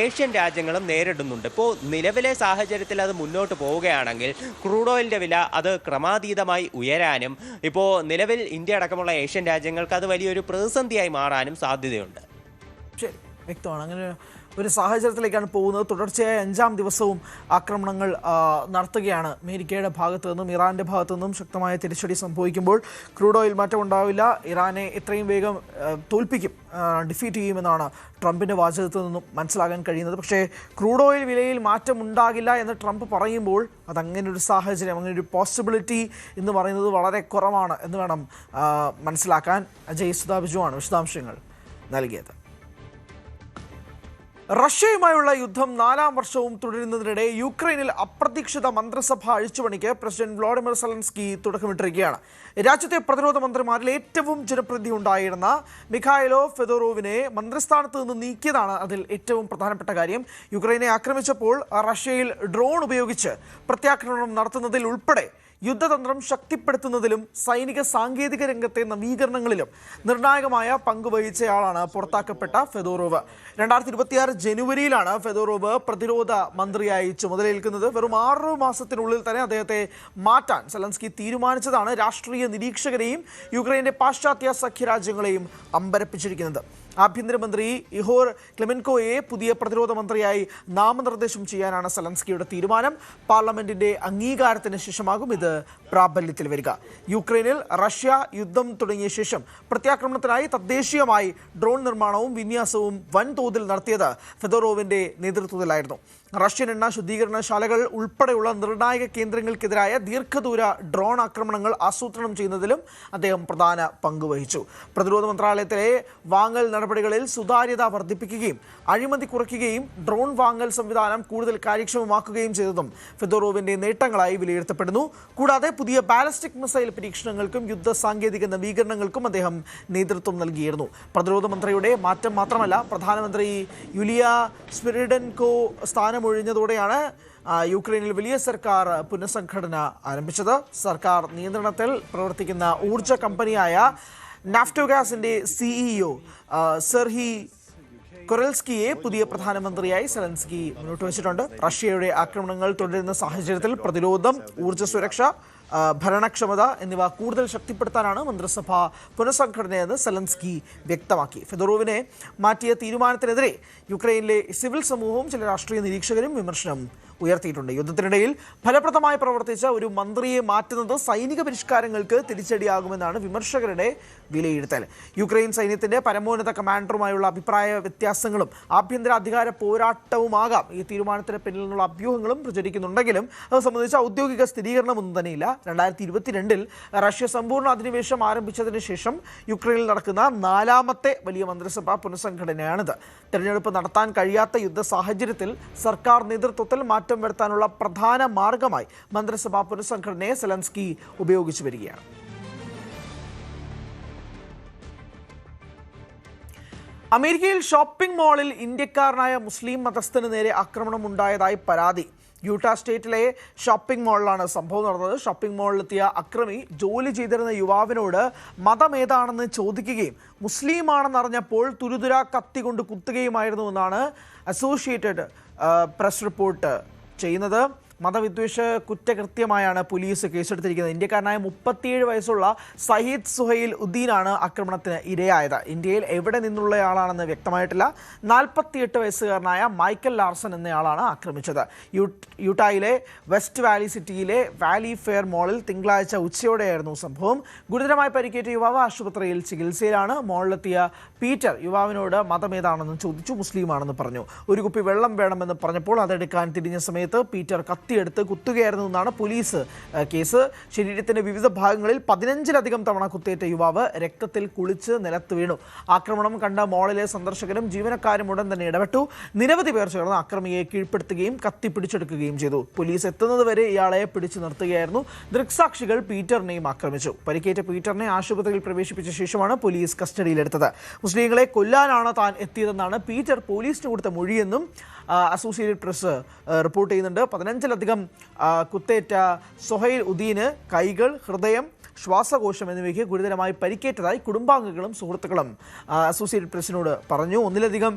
ഏഷ്യൻ രാജ്യങ്ങളും നേരിടുന്നുണ്ട്. ഇപ്പോൾ നിലവിലെ സാഹചര്യത്തിൽ അത് മുന്നോട്ട് പോവുകയാണെങ്കിൽ ക്രൂഡ് ഓയിലിൻ്റെ വില അത് ക്രമാതീതമായി ഉയരാനും ഇപ്പോൾ നിലവിൽ ഇന്ത്യ അടക്കമുള്ള ഏഷ്യൻ രാജ്യങ്ങൾക്ക് അത് വലിയൊരു പ്രതിസന്ധിയായി മാറാനും സാധ്യതയുണ്ട്. ശരി, വ്യക്തമാണ്. അങ്ങനെ ഒരു സാഹചര്യത്തിലേക്കാണ് പോകുന്നത്. തുടർച്ചയായ 5ാം ദിവസവും ആക്രമണങ്ങൾ നടത്തുകയാണ് അമേരിക്കയുടെ ഭാഗത്തു നിന്നും ഇറാന്റെ ഭാഗത്തു നിന്നും. ശക്തമായ തിരിച്ചടി സംഭവിക്കുമ്പോൾ ക്രൂഡ് ഓയിൽ മാറ്റം ഉണ്ടാവില്ല, ഇറാനെ എത്രയും വേഗം തോൽപ്പിക്കും, ഡിഫീറ്റ് ചെയ്യുമെന്നാണ് ട്രംപിൻ്റെ വാചകത്തിൽ നിന്നും മനസ്സിലാക്കാൻ കഴിയുന്നത്. പക്ഷേ ക്രൂഡ് ഓയിൽ വിലയിൽ മാറ്റം ഉണ്ടാകില്ല എന്ന് ട്രംപ് പറയുമ്പോൾ അതങ്ങനെ ഒരു സാഹചര്യം, അങ്ങനെ ഒരു പോസിബിലിറ്റി എന്ന് പറയുന്നത് വളരെ കുറവാണ് എന്ന് വേണം മനസ്സിലാക്കാൻ. അജയ് സുധാബിജുവാണ് വിശദാംശങ്ങൾ നൽകിയത്. റഷ്യയുമായുള്ള യുദ്ധം 4ാം വർഷവും തുടരുന്നതിനിടെ യുക്രൈനിൽ അപ്രതീക്ഷിത മന്ത്രിസഭ അഴിച്ചുപണിക്ക് പ്രസിഡന്റ് വ്ളാഡിമിർ സെലൻസ്കി തുടക്കമിട്ടിരിക്കുകയാണ്. രാജ്യത്തെ പ്രതിരോധ മന്ത്രിമാരിൽ ഏറ്റവും ജനപ്രീതി ഉണ്ടായിരുന്ന മിഖായിലോ ഫെദോറോവിനെ മന്ത്രിസ്ഥാനത്ത് നിന്ന് നീക്കിയതാണ് അതിൽ ഏറ്റവും പ്രധാനപ്പെട്ട കാര്യം. യുക്രൈനെ ആക്രമിച്ചപ്പോൾ റഷ്യയിൽ ഡ്രോൺ ഉപയോഗിച്ച് പ്രത്യാക്രമണം നടത്തുന്നതിൽ ഉൾപ്പെടെ യുദ്ധതന്ത്രം ശക്തിപ്പെടുത്തുന്നതിലും സൈനിക സാങ്കേതിക രംഗത്തെ നവീകരണങ്ങളിലും നിർണായകമായ പങ്ക് വഹിച്ചയാളാണ് പുറത്താക്കപ്പെട്ട ഫെദോറോവ്. 2026 ജനുവരിയിലാണ് ഫെദോറോവ് പ്രതിരോധ മന്ത്രിയായി ചുമതലയേൽക്കുന്നത്. വെറും 6 മാസത്തിനുള്ളിൽ തന്നെ അദ്ദേഹത്തെ മാറ്റാൻ സെലൻസ്കി തീരുമാനിച്ചതാണ് രാഷ്ട്രീയ നിരീക്ഷകരെയും യുക്രൈന്റെ പാശ്ചാത്യ സഖ്യരാജ്യങ്ങളെയും അമ്പരപ്പിച്ചിരിക്കുന്നത്. ആഭ്യന്തരമന്ത്രി ഇഹോർ ക്ലെമെൻകോയെ പുതിയ പ്രതിരോധ മന്ത്രിയായി നാമനിർദ്ദേശം ചെയ്യാനാണ് സെലൻസ്കിയുടെ തീരുമാനം. പാർലമെന്റിന്റെ അംഗീകാരത്തിന് ശേഷമാകും ഇത് പ്രാബല്യത്തിൽ വരിക. യുക്രൈനിൽ റഷ്യ യുദ്ധം തുടങ്ങിയ ശേഷം പ്രത്യാക്രമണത്തിനായി തദ്ദേശീയമായി ഡ്രോൺ നിർമ്മാണവും വിന്യാസവും വൻതോതിൽ നടത്തിയത് ഫെദോറോവിന്റെ നേതൃത്വത്തിലായിരുന്നു. റഷ്യൻ എണ്ണ ശുദ്ധീകരണശാലകൾ ഉൾപ്പെടെയുള്ള നിർണായക കേന്ദ്രങ്ങൾക്കെതിരായ ദീർഘദൂര ഡ്രോൺ ആക്രമണങ്ങൾ ആസൂത്രണം ചെയ്യുന്നതിലും അദ്ദേഹം പ്രധാന പങ്ക് വഹിച്ചു. പ്രതിരോധ മന്ത്രാലയത്തിലെ വാങ്ങൽ നടപടികളിൽ സുതാര്യത വർദ്ധിപ്പിക്കുകയും അഴിമതി കുറയ്ക്കുകയും ഡ്രോൺ വാങ്ങൽ സംവിധാനം കൂടുതൽ കാര്യക്ഷമമാക്കുകയും ചെയ്തതും ഫെദോറോവിന്റെ നേട്ടങ്ങളായി വിലയിരുത്തപ്പെടുന്നു. കൂടാതെ പുതിയ ബാലിസ്റ്റിക് മിസൈൽ പരീക്ഷണങ്ങൾക്കും യുദ്ധ സാങ്കേതിക നവീകരണങ്ങൾക്കും അദ്ദേഹം നേതൃത്വം നൽകിയിരുന്നു. പ്രതിരോധ മന്ത്രിയുടെ മാറ്റം മാത്രമല്ല, പ്രധാനമന്ത്രി യുലിയ സ്പിരിഡൻകോ സ്ഥാനമൊഴിഞ്ഞതോടെയാണ് യുക്രൈനിൽ വലിയ സർക്കാർ പുനഃസംഘടന ആരംഭിച്ചത്. സർക്കാർ നിയന്ത്രണത്തിൽ പ്രവർത്തിക്കുന്ന ഊർജ്ജ കമ്പനിയായ നാഫ്റ്റോഗാസിന്റെ സിഇഒ സെർഹി കൊറൽസ്കിയെ പുതിയ പ്രധാനമന്ത്രിയായി സെലൻസ്കി മുന്നോട്ട് വെച്ചിട്ടുണ്ട്. റഷ്യയുടെ ആക്രമണങ്ങൾ തുടരുന്ന സാഹചര്യത്തിൽ പ്രതിരോധം, ഊർജ്ജ സുരക്ഷ, ഭരണക്ഷമത എന്നിവ കൂടുതൽ ശക്തിപ്പെടുത്താനാണ് മന്ത്രിസഭാ പുനഃസംഘടനയെന്ന് സെലൻസ്കി വ്യക്തമാക്കി. ഫെദോറോവിനെ മാറ്റിയ തീരുമാനത്തിനെതിരെ യുക്രൈനിലെ സിവിൽ സമൂഹവും ചില രാഷ്ട്രീയ നിരീക്ഷകരും വിമർശനം ഉയർത്തിയിട്ടുണ്ട്. യുദ്ധത്തിനിടയിൽ ഫലപ്രദമായി പ്രവർത്തിച്ച ഒരു മന്ത്രിയെ മാറ്റുന്നത് സൈനിക പരിഷ്കാരങ്ങൾക്ക് തിരിച്ചടിയാകുമെന്നാണ് വിമർശകരുടെ വിലയിരുത്തൽ. യുക്രൈൻ സൈന്യത്തിന്റെ പരമോന്നത കമാൻഡറുമായുള്ള അഭിപ്രായ വ്യത്യാസങ്ങളും ആഭ്യന്തര അധികാര പോരാട്ടവുമാകാം ഈ തീരുമാനത്തിന് പിന്നിൽ നിന്നുള്ള അഭ്യൂഹങ്ങളും പ്രചരിക്കുന്നുണ്ടെങ്കിലും അത് സംബന്ധിച്ച ഔദ്യോഗിക സ്ഥിരീകരണമൊന്നും തന്നെയില്ല. 2022 റഷ്യ സമ്പൂർണ്ണ അധിനിവേശം ആരംഭിച്ചതിന് ശേഷം യുക്രൈനിൽ നടക്കുന്ന 4ാമത്തെ വലിയ മന്ത്രിസഭാ പുനഃസംഘടനയാണിത്. തെരഞ്ഞെടുപ്പ് നടത്താൻ കഴിയാത്ത യുദ്ധ സാഹചര്യത്തിൽ സർക്കാർ നേതൃത്വത്തിൽ മാറ്റം വരുത്താനുള്ള പ്രധാന മാർഗമായി മന്ത്രിസഭാ പുനഃസംഘടനയെ സെലൻസ്കി ഉപയോഗിച്ചു വരികയാണ്. അമേരിക്കയിൽ ഷോപ്പിംഗ് മാളിൽ ഇന്ത്യക്കാരനായ മുസ്ലിം മതസ്ഥന് നേരെ ആക്രമണം ഉണ്ടായതായി പരാതി. യൂട്ടാ സ്റ്റേറ്റിലെ ഷോപ്പിംഗ് മാളിലാണ് സംഭവം നടന്നത്. ഷോപ്പിംഗ് മാളിലെത്തിയ അക്രമി ജോലി ചെയ്തിരുന്ന യുവാവിനോട് മതമേതാണെന്ന് ചോദിക്കുകയും മുസ്ലിമാണെന്നറിഞ്ഞപ്പോൾ തുരുതുര കത്തി കൊണ്ട് കുത്തുകയുമായിരുന്നുവെന്നാണ് അസോസിയേറ്റഡ് പ്രസ് റിപ്പോർട്ട് ചെയ്യുന്നത്. മതവിദ്വേഷ കുറ്റകൃത്യമായാണ് പോലീസ് കേസെടുത്തിരിക്കുന്നത്. ഇന്ത്യക്കാരനായ 37 വയസ്സുള്ള സയ്യിദ് സുഹൈൽ ഉദ്ദീനാണ് ആക്രമണത്തിന് ഇരയായത്. ഇന്ത്യയിൽ എവിടെ നിന്നുള്ളയാളാണെന്ന് വ്യക്തമായിട്ടില്ല. 48 വയസ്സുകാരനായ മൈക്കൽ ലാർസൺ എന്നയാളാണ് ആക്രമിച്ചത്. യൂട്ടായിലെ വെസ്റ്റ് വാലി സിറ്റിയിലെ വാലി ഫെയർ മാളിൽ തിങ്കളാഴ്ച ഉച്ചയോടെയായിരുന്നു സംഭവം. ഗുരുതരമായി പരിക്കേറ്റ യുവാവ് ആശുപത്രിയിൽ ചികിത്സയിലാണ്. മാളിലെത്തിയ പീറ്റർ യുവാവിനോട് മതമേതാണെന്ന് ചോദിച്ചു. മുസ്ലിമാണെന്ന് പറഞ്ഞു. ഒരു കുപ്പി വെള്ളം വേണമെന്ന് പറഞ്ഞപ്പോൾ അതെടുക്കാൻ തിരിഞ്ഞ സമയത്ത് പീറ്റർ കത്തിയെടുത്ത് കുത്തുകയായിരുന്നു എന്നാണ് പോലീസ് കേസ്. ശരീരത്തിന്റെ വിവിധ ഭാഗങ്ങളിൽ 15ലധികം തവണ കുത്തേറ്റ യുവാവ് രക്തത്തിൽ കുളിച്ച് നിലത്ത് വീണു. ആക്രമണം കണ്ട മാളിലെ സന്ദർശകരും ജീവനക്കാരും ഉടൻ തന്നെ ഇടപെട്ടു. നിരവധി പേർ ചേർന്ന് അക്രമിയെ കീഴ്പ്പെടുത്തുകയും കത്തി പിടിച്ചെടുക്കുകയും ചെയ്തു. പോലീസ് എത്തുന്നതുവരെ ഇയാളെ പിടിച്ചു നിർത്തുകയായിരുന്നു. ദൃക്സാക്ഷികൾ പീറ്ററിനെയും ആക്രമിച്ചു. പരിക്കേറ്റ പീറ്ററിനെ ആശുപത്രിയിൽ പ്രവേശിപ്പിച്ച ശേഷമാണ് പോലീസ് കസ്റ്റഡിയിലെടുത്തത്. മുസ്ലിങ്ങളെ കൊല്ലാനാണ് താൻ എത്തിയതെന്നാണ് പീറ്റർ പോലീസിന് കൊടുത്ത മൊഴിയെന്നും അസോസിയേറ്റഡ് പ്രസ് റിപ്പോർട്ട് ചെയ്യുന്നുണ്ട്. 15ലധികം കുത്തേറ്റ സുഹൈൽ ഉദ്ദീന് കൈകൾ, ഹൃദയം, ശ്വാസകോശം എന്നിവയ്ക്ക് ഗുരുതരമായി പരിക്കേറ്റതായി കുടുംബാംഗങ്ങളും സുഹൃത്തുക്കളും അസോസിയേറ്റഡ് പ്രസിനോട് പറഞ്ഞു. 1ലധികം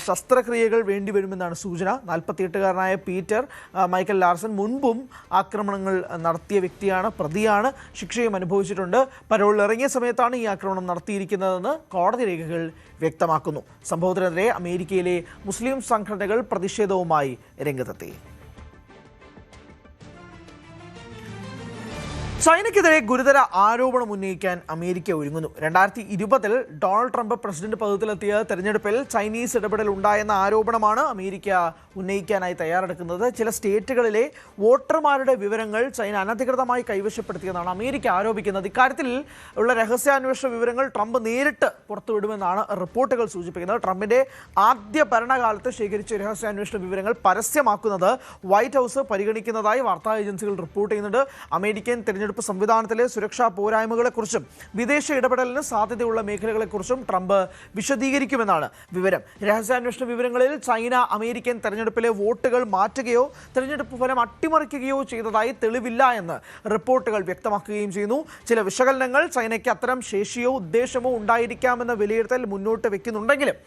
ശസ്ത്രക്രിയകൾ വേണ്ടിവരുമെന്നാണ് സൂചന. 48കാരനായ പീറ്റർ മൈക്കൽ ലാർസൺ മുൻപും ആക്രമണങ്ങൾ നടത്തിയ വ്യക്തിയാണ്, പ്രതിയാണ്, ശിക്ഷയും അനുഭവിച്ചിട്ടുണ്ട്. പരോളിൽ ഇറങ്ങിയ സമയത്താണ് ഈ ആക്രമണം നടത്തിയിരിക്കുന്നതെന്ന് കോടതി രേഖകൾ വ്യക്തമാക്കുന്നു. സംഭവത്തിനെതിരെ അമേരിക്കയിലെ മുസ്ലിം സംഘടനകൾ പ്രതിഷേധവുമായി രംഗത്തെത്തി. ചൈനയ്ക്കെതിരെ ഗുരുതര ആരോപണം ഉന്നയിക്കാൻ അമേരിക്ക ഒരുങ്ങുന്നു. 2020 ഡൊണാൾഡ് ട്രംപ് പ്രസിഡന്റ് പദത്തിലെത്തിയ തെരഞ്ഞെടുപ്പിൽ ചൈനീസ് ഇടപെടൽ ഉണ്ടായെന്ന ആരോപണമാണ് അമേരിക്ക ഉന്നയിക്കാനായി തയ്യാറെടുക്കുന്നത്. ചില സ്റ്റേറ്റുകളിലെ വോട്ടർമാരുടെ വിവരങ്ങൾ ചൈന അനധികൃതമായി കൈവശപ്പെടുത്തിയെന്നാണ് അമേരിക്ക ആരോപിക്കുന്നത്. ഇക്കാര്യത്തിൽ ഉള്ള രഹസ്യാന്വേഷണ വിവരങ്ങൾ ട്രംപ് നേരിട്ട് പുറത്തുവിടുമെന്നാണ് റിപ്പോർട്ടുകൾ സൂചിപ്പിക്കുന്നത്. ട്രംപിന്റെ ആദ്യ ഭരണകാലത്ത് ശേഖരിച്ച രഹസ്യാന്വേഷണ വിവരങ്ങൾ പരസ്യമാക്കുന്നത് വൈറ്റ് ഹൗസ് പരിഗണിക്കുന്നതായി വാർത്താ ഏജൻസികൾ റിപ്പോർട്ട് ചെയ്യുന്നുണ്ട്. അമേരിക്കൻ തെരഞ്ഞെടുപ്പ് സംവിധാനത്തിലെ സുരക്ഷാ പോരായ്മകളെക്കുറിച്ചും വിദേശ ഇടപെടലിന് സാധ്യതയുള്ള മേഖലകളെക്കുറിച്ചും ട്രംപ് വിശദീകരിക്കുമെന്നാണ് വിവരം. രഹസ്യാന്വേഷണ വിവരങ്ങളിൽ ചൈന അമേരിക്കൻ തെരഞ്ഞെടുപ്പിലെ വോട്ടുകൾ മാറ്റുകയോ തെരഞ്ഞെടുപ്പ് ഫലം അട്ടിമറിക്കുകയോ ചെയ്തതായി തെളിവില്ല എന്ന് റിപ്പോർട്ടുകൾ വ്യക്തമാക്കുകയും ചെയ്യുന്നു. ചില വിശകലനങ്ങൾ ചൈനയ്ക്ക് അത്തരം ശേഷിയോ ഉദ്ദേശമോ ഉണ്ടായിരിക്കാമെന്ന വിലയിരുത്തൽ മുന്നോട്ട് വയ്ക്കുന്നുണ്ടെങ്കിലും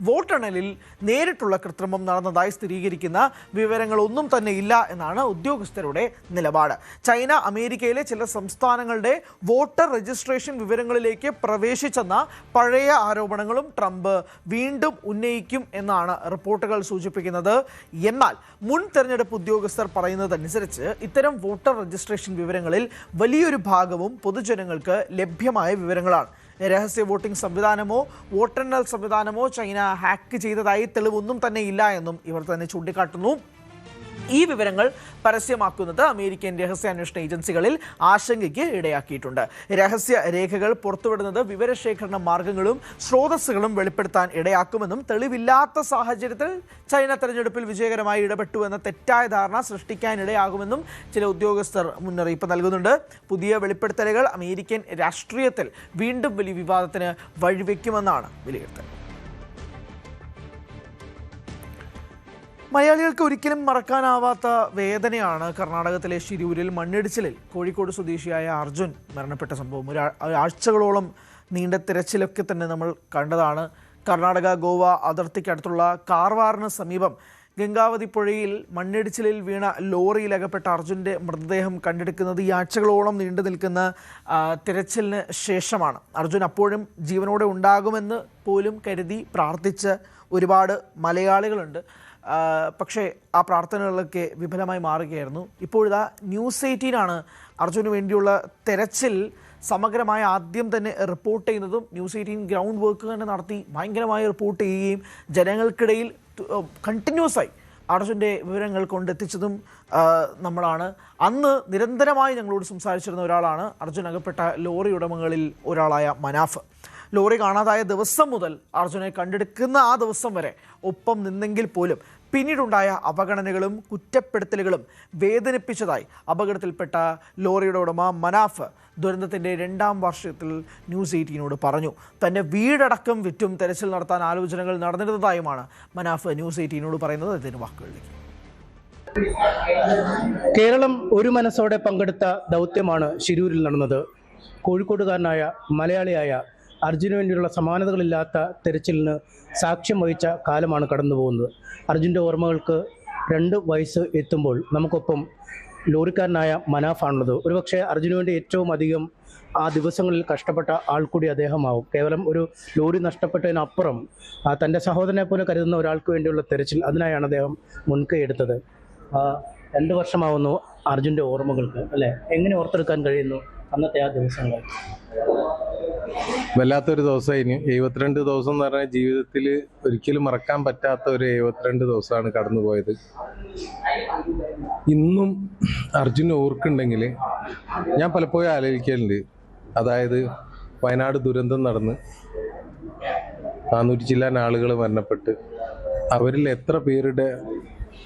വോട്ടെണ്ണലിൽ നേരിട്ടുള്ള കൃത്രിമം നടന്നതായി സ്ഥിരീകരിക്കുന്ന വിവരങ്ങളൊന്നും തന്നെ ഇല്ല എന്നാണ് ഉദ്യോഗസ്ഥരുടെ നിലപാട്. ചൈന അമേരിക്കയിലെ ചില സംസ്ഥാനങ്ങളുടെ വോട്ടർ രജിസ്ട്രേഷൻ വിവരങ്ങളിലേക്ക് പ്രവേശിച്ചെന്ന പഴയ ആരോപണങ്ങളും ട്രംപ് വീണ്ടും ഉന്നയിക്കും എന്നാണ് റിപ്പോർട്ടുകൾ സൂചിപ്പിക്കുന്നത്. എന്നാൽ മുൻ തെരഞ്ഞെടുപ്പ് ഉദ്യോഗസ്ഥർ പറയുന്നതനുസരിച്ച് ഇത്തരം വോട്ടർ രജിസ്ട്രേഷൻ വിവരങ്ങളിൽ വലിയൊരു ഭാഗവും പൊതുജനങ്ങൾക്ക് ലഭ്യമായ വിവരങ്ങളാണ്. രഹസ്യ വോട്ടിംഗ് സംവിധാനമോ വോട്ടെണ്ണൽ സംവിധാനമോ ചൈന ഹാക്ക് ചെയ്തതായി തെളിവൊന്നും തന്നെ ഇല്ല എന്നും ഇവർ തന്നെ ചൂണ്ടിക്കാട്ടുന്നു. ഈ വിവരങ്ങൾ പരസ്യമാക്കുന്നത് അമേരിക്കൻ രഹസ്യാന്വേഷണ ഏജൻസികളിൽ ആശങ്കയ്ക്ക് ഇടയാക്കിയിട്ടുണ്ട്. രഹസ്യ രേഖകൾ പുറത്തുവിടുന്നത് വിവരശേഖരണ മാർഗങ്ങളും സ്രോതസ്സുകളും വെളിപ്പെടുത്താൻ ഇടയാക്കുമെന്നും തെളിവില്ലാത്ത സാഹചര്യത്തിൽ ചൈന തെരഞ്ഞെടുപ്പിൽ വിജയകരമായി ഇടപെട്ടു എന്ന തെറ്റായ ധാരണ സൃഷ്ടിക്കാൻ ഇടയാകുമെന്നും ചില ഉദ്യോഗസ്ഥർ മുന്നറിയിപ്പ് നൽകുന്നുണ്ട്. പുതിയ വെളിപ്പെടുത്തലുകൾ അമേരിക്കൻ രാഷ്ട്രീയത്തിൽ വീണ്ടും വലിയ വിവാദത്തിന് വഴിവെക്കുമെന്നാണ് വിലയിരുത്തൽ. മലയാളികൾക്ക് ഒരിക്കലും മറക്കാനാവാത്ത വേദനയാണ് കർണാടകത്തിലെ ശിരൂരിൽ മണ്ണിടിച്ചിലിൽ കോഴിക്കോട് സ്വദേശിയായ അർജുൻ മരണപ്പെട്ട സംഭവം. ആഴ്ചകളോളം നീണ്ട തിരച്ചിലൊക്കെ തന്നെ നമ്മൾ കണ്ടതാണ്. കർണാടക ഗോവ അതിർത്തിക്കടുത്തുള്ള കാർവാറിന് സമീപം ഗംഗാവതി പുഴയിൽ മണ്ണിടിച്ചിലിൽ വീണ ലോറിയിലകപ്പെട്ട അർജുൻ്റെ മൃതദേഹം കണ്ടെടുക്കുന്നത് ഈ ആഴ്ചകളോളം നീണ്ടു നിൽക്കുന്ന തിരച്ചിലിന് ശേഷമാണ്. അർജുൻ അപ്പോഴും ജീവനോടെ ഉണ്ടാകുമെന്ന് പോലും കരുതി പ്രാർത്ഥിച്ച് ഒരുപാട് മലയാളികളുണ്ട്. പക്ഷേ ആ പ്രാർത്ഥനകളൊക്കെ വിഫലമായി മാറുകയായിരുന്നു. ഇപ്പോഴിതാ ന്യൂസ് 18 അർജുന് വേണ്ടിയുള്ള തെരച്ചിൽ സമഗ്രമായി ആദ്യം തന്നെ റിപ്പോർട്ട് ചെയ്യുന്നതും. ന്യൂസ് 18 ഗ്രൗണ്ട് വർക്ക് തന്നെ നടത്തി ഭയങ്കരമായി റിപ്പോർട്ട് ചെയ്യുകയും ജനങ്ങൾക്കിടയിൽ കണ്ടിന്യൂസായി അർജുൻ്റെ വിവരങ്ങൾ കൊണ്ടെത്തിച്ചതും നമ്മളാണ്. അന്ന് നിരന്തരമായി ഞങ്ങളോട് സംസാരിച്ചിരുന്ന ഒരാളാണ് അർജുൻ അകപ്പെട്ട ലോറി ഉടമകളിൽ ഒരാളായ മനാഫ്. ലോറി കാണാതായ ദിവസം മുതൽ അർജുനെ കണ്ടെടുക്കുന്ന ആ ദിവസം വരെ ഒപ്പം നിന്നെങ്കിൽ പോലും പിന്നീടുണ്ടായ അവഗണനകളും കുറ്റപ്പെടുത്തലുകളും വേദനിപ്പിച്ചതായി അപകടത്തിൽപ്പെട്ട ലോറിയുടെ ഉടമ മനാഫ് ദുരന്തത്തിൻ്റെ 2ാം വർഷത്തിൽ ന്യൂസ് 18 പറഞ്ഞു. തൻ്റെ വീടടക്കം വിറ്റും തെരച്ചിൽ നടത്താൻ ആലോചനകൾ നടന്നിരുന്നതായുമാണ് മനാഫ് ന്യൂസ് 18 പറയുന്നത്. അതിന് വാക്കുകളിലേക്ക്. കേരളം ഒരു മനസ്സോടെ പങ്കെടുത്ത ദൗത്യമാണ് ശിരൂരിൽ നടന്നത്. കോഴിക്കോടുകാരനായ മലയാളിയായ അർജുന് വേണ്ടിയുള്ള സമാനതകളില്ലാത്ത തെരച്ചിലിന് സാക്ഷ്യം വഹിച്ച കാലമാണ് കടന്നു പോകുന്നത്. അർജുൻ്റെ ഓർമ്മകൾക്ക് 2 വയസ്സ് എത്തുമ്പോൾ നമുക്കൊപ്പം ലോറിക്കാരനായ മനാഫാണുള്ളത്. ഒരുപക്ഷെ അർജുന് വേണ്ടി ഏറ്റവും അധികം ആ ദിവസങ്ങളിൽ കഷ്ടപ്പെട്ട ആൾ കൂടി അദ്ദേഹമാവും. കേവലം ഒരു ലോറി നഷ്ടപ്പെട്ടതിനപ്പുറം തൻ്റെ സഹോദരനെ പോലെ കരുതുന്ന ഒരാൾക്ക് വേണ്ടിയുള്ള തെരച്ചിൽ, അതിനായാണ് അദ്ദേഹം മുൻകൈ എടുത്തത്. 2 വർഷമാവുന്നു അർജുൻ്റെ ഓർമ്മകൾക്ക്, അല്ലേ? എങ്ങനെ ഓർത്തെടുക്കാൻ കഴിയുന്നു അന്നത്തെ ആ ദിവസങ്ങൾ? വല്ലാത്തൊരു ദിവസമായിരുന്നു. 72 ദിവസം എന്ന് പറഞ്ഞാൽ ജീവിതത്തിൽ ഒരിക്കലും മറക്കാൻ പറ്റാത്ത ഒരു 72 ദിവസമാണ് കടന്നുപോയത്. ഇന്നും അർജുൻ ഓർക്കുന്നുണ്ടെങ്കിൽ ഞാൻ പലപ്പോഴും ആലോചിക്കലുണ്ട്. അതായത് വയനാട് ദുരന്തം നടന്ന് 400 ചില്ലാൻ ആളുകൾ മരണപ്പെട്ട് അവരിൽ എത്ര പേരുടെ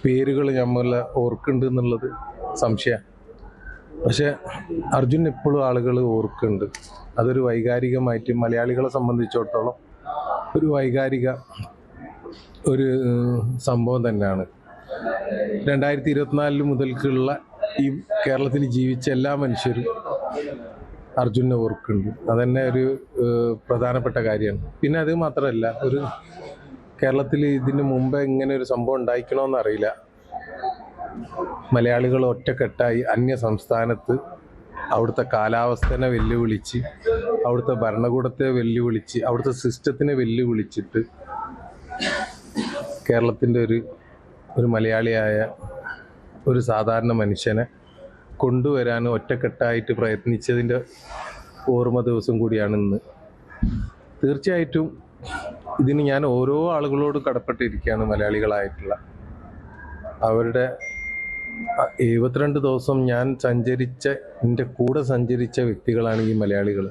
പേരുകൾ നമ്മൾ ഓർക്കുന്നുണ്ട് എന്നുള്ളത് സംശയമാണ്. പക്ഷെ അർജുൻ എപ്പോഴും ആളുകൾ ഓർക്കുന്നുണ്ട്. അതൊരു വൈകാരികമായിട്ട് മലയാളികളെ സംബന്ധിച്ചിടത്തോളം ഒരു വൈകാരിക ഒരു സംഭവം തന്നെയാണ്. 2024 മുതൽക്കുള്ള ഈ കേരളത്തിൽ ജീവിച്ച എല്ലാ മനുഷ്യരും അർജുനെ ഓർക്കുന്നുണ്ട്. അതന്നെ ഒരു പ്രധാനപ്പെട്ട കാര്യമാണ്. പിന്നെ അത് മാത്രമല്ല, ഒരു കേരളത്തിൽ ഇതിന് മുമ്പ് ഇങ്ങനെ ഒരു സംഭവം ഉണ്ടായിക്കണമെന്നറിയില്ല. മലയാളികൾ ഒറ്റക്കെട്ടായി അന്യ സംസ്ഥാനത്ത് അവിടുത്തെ കാലാവസ്ഥനെ വെല്ലുവിളിച്ച്, അവിടുത്തെ ഭരണകൂടത്തെ വെല്ലുവിളിച്ച്, അവിടുത്തെ സിസ്റ്റത്തിനെ വെല്ലുവിളിച്ചിട്ട് കേരളത്തിൻ്റെ ഒരു മലയാളിയായ ഒരു സാധാരണ മനുഷ്യനെ കൊണ്ടുവരാൻ ഒറ്റക്കെട്ടായിട്ട് പ്രയത്നിച്ചതിൻ്റെ ഓർമ്മ ദിവസം കൂടിയാണ് ഇന്ന്. തീർച്ചയായിട്ടും ഇതിന് ഞാൻ ഓരോ ആളുകളോട് കടപ്പെട്ടിരിക്കുകയാണ്. മലയാളികളായിട്ടുള്ള അവരുടെ 72 ദിവസം ഞാൻ സഞ്ചരിച്ച, എൻ്റെ കൂടെ സഞ്ചരിച്ച വ്യക്തികളാണ് ഈ മലയാളികൾ.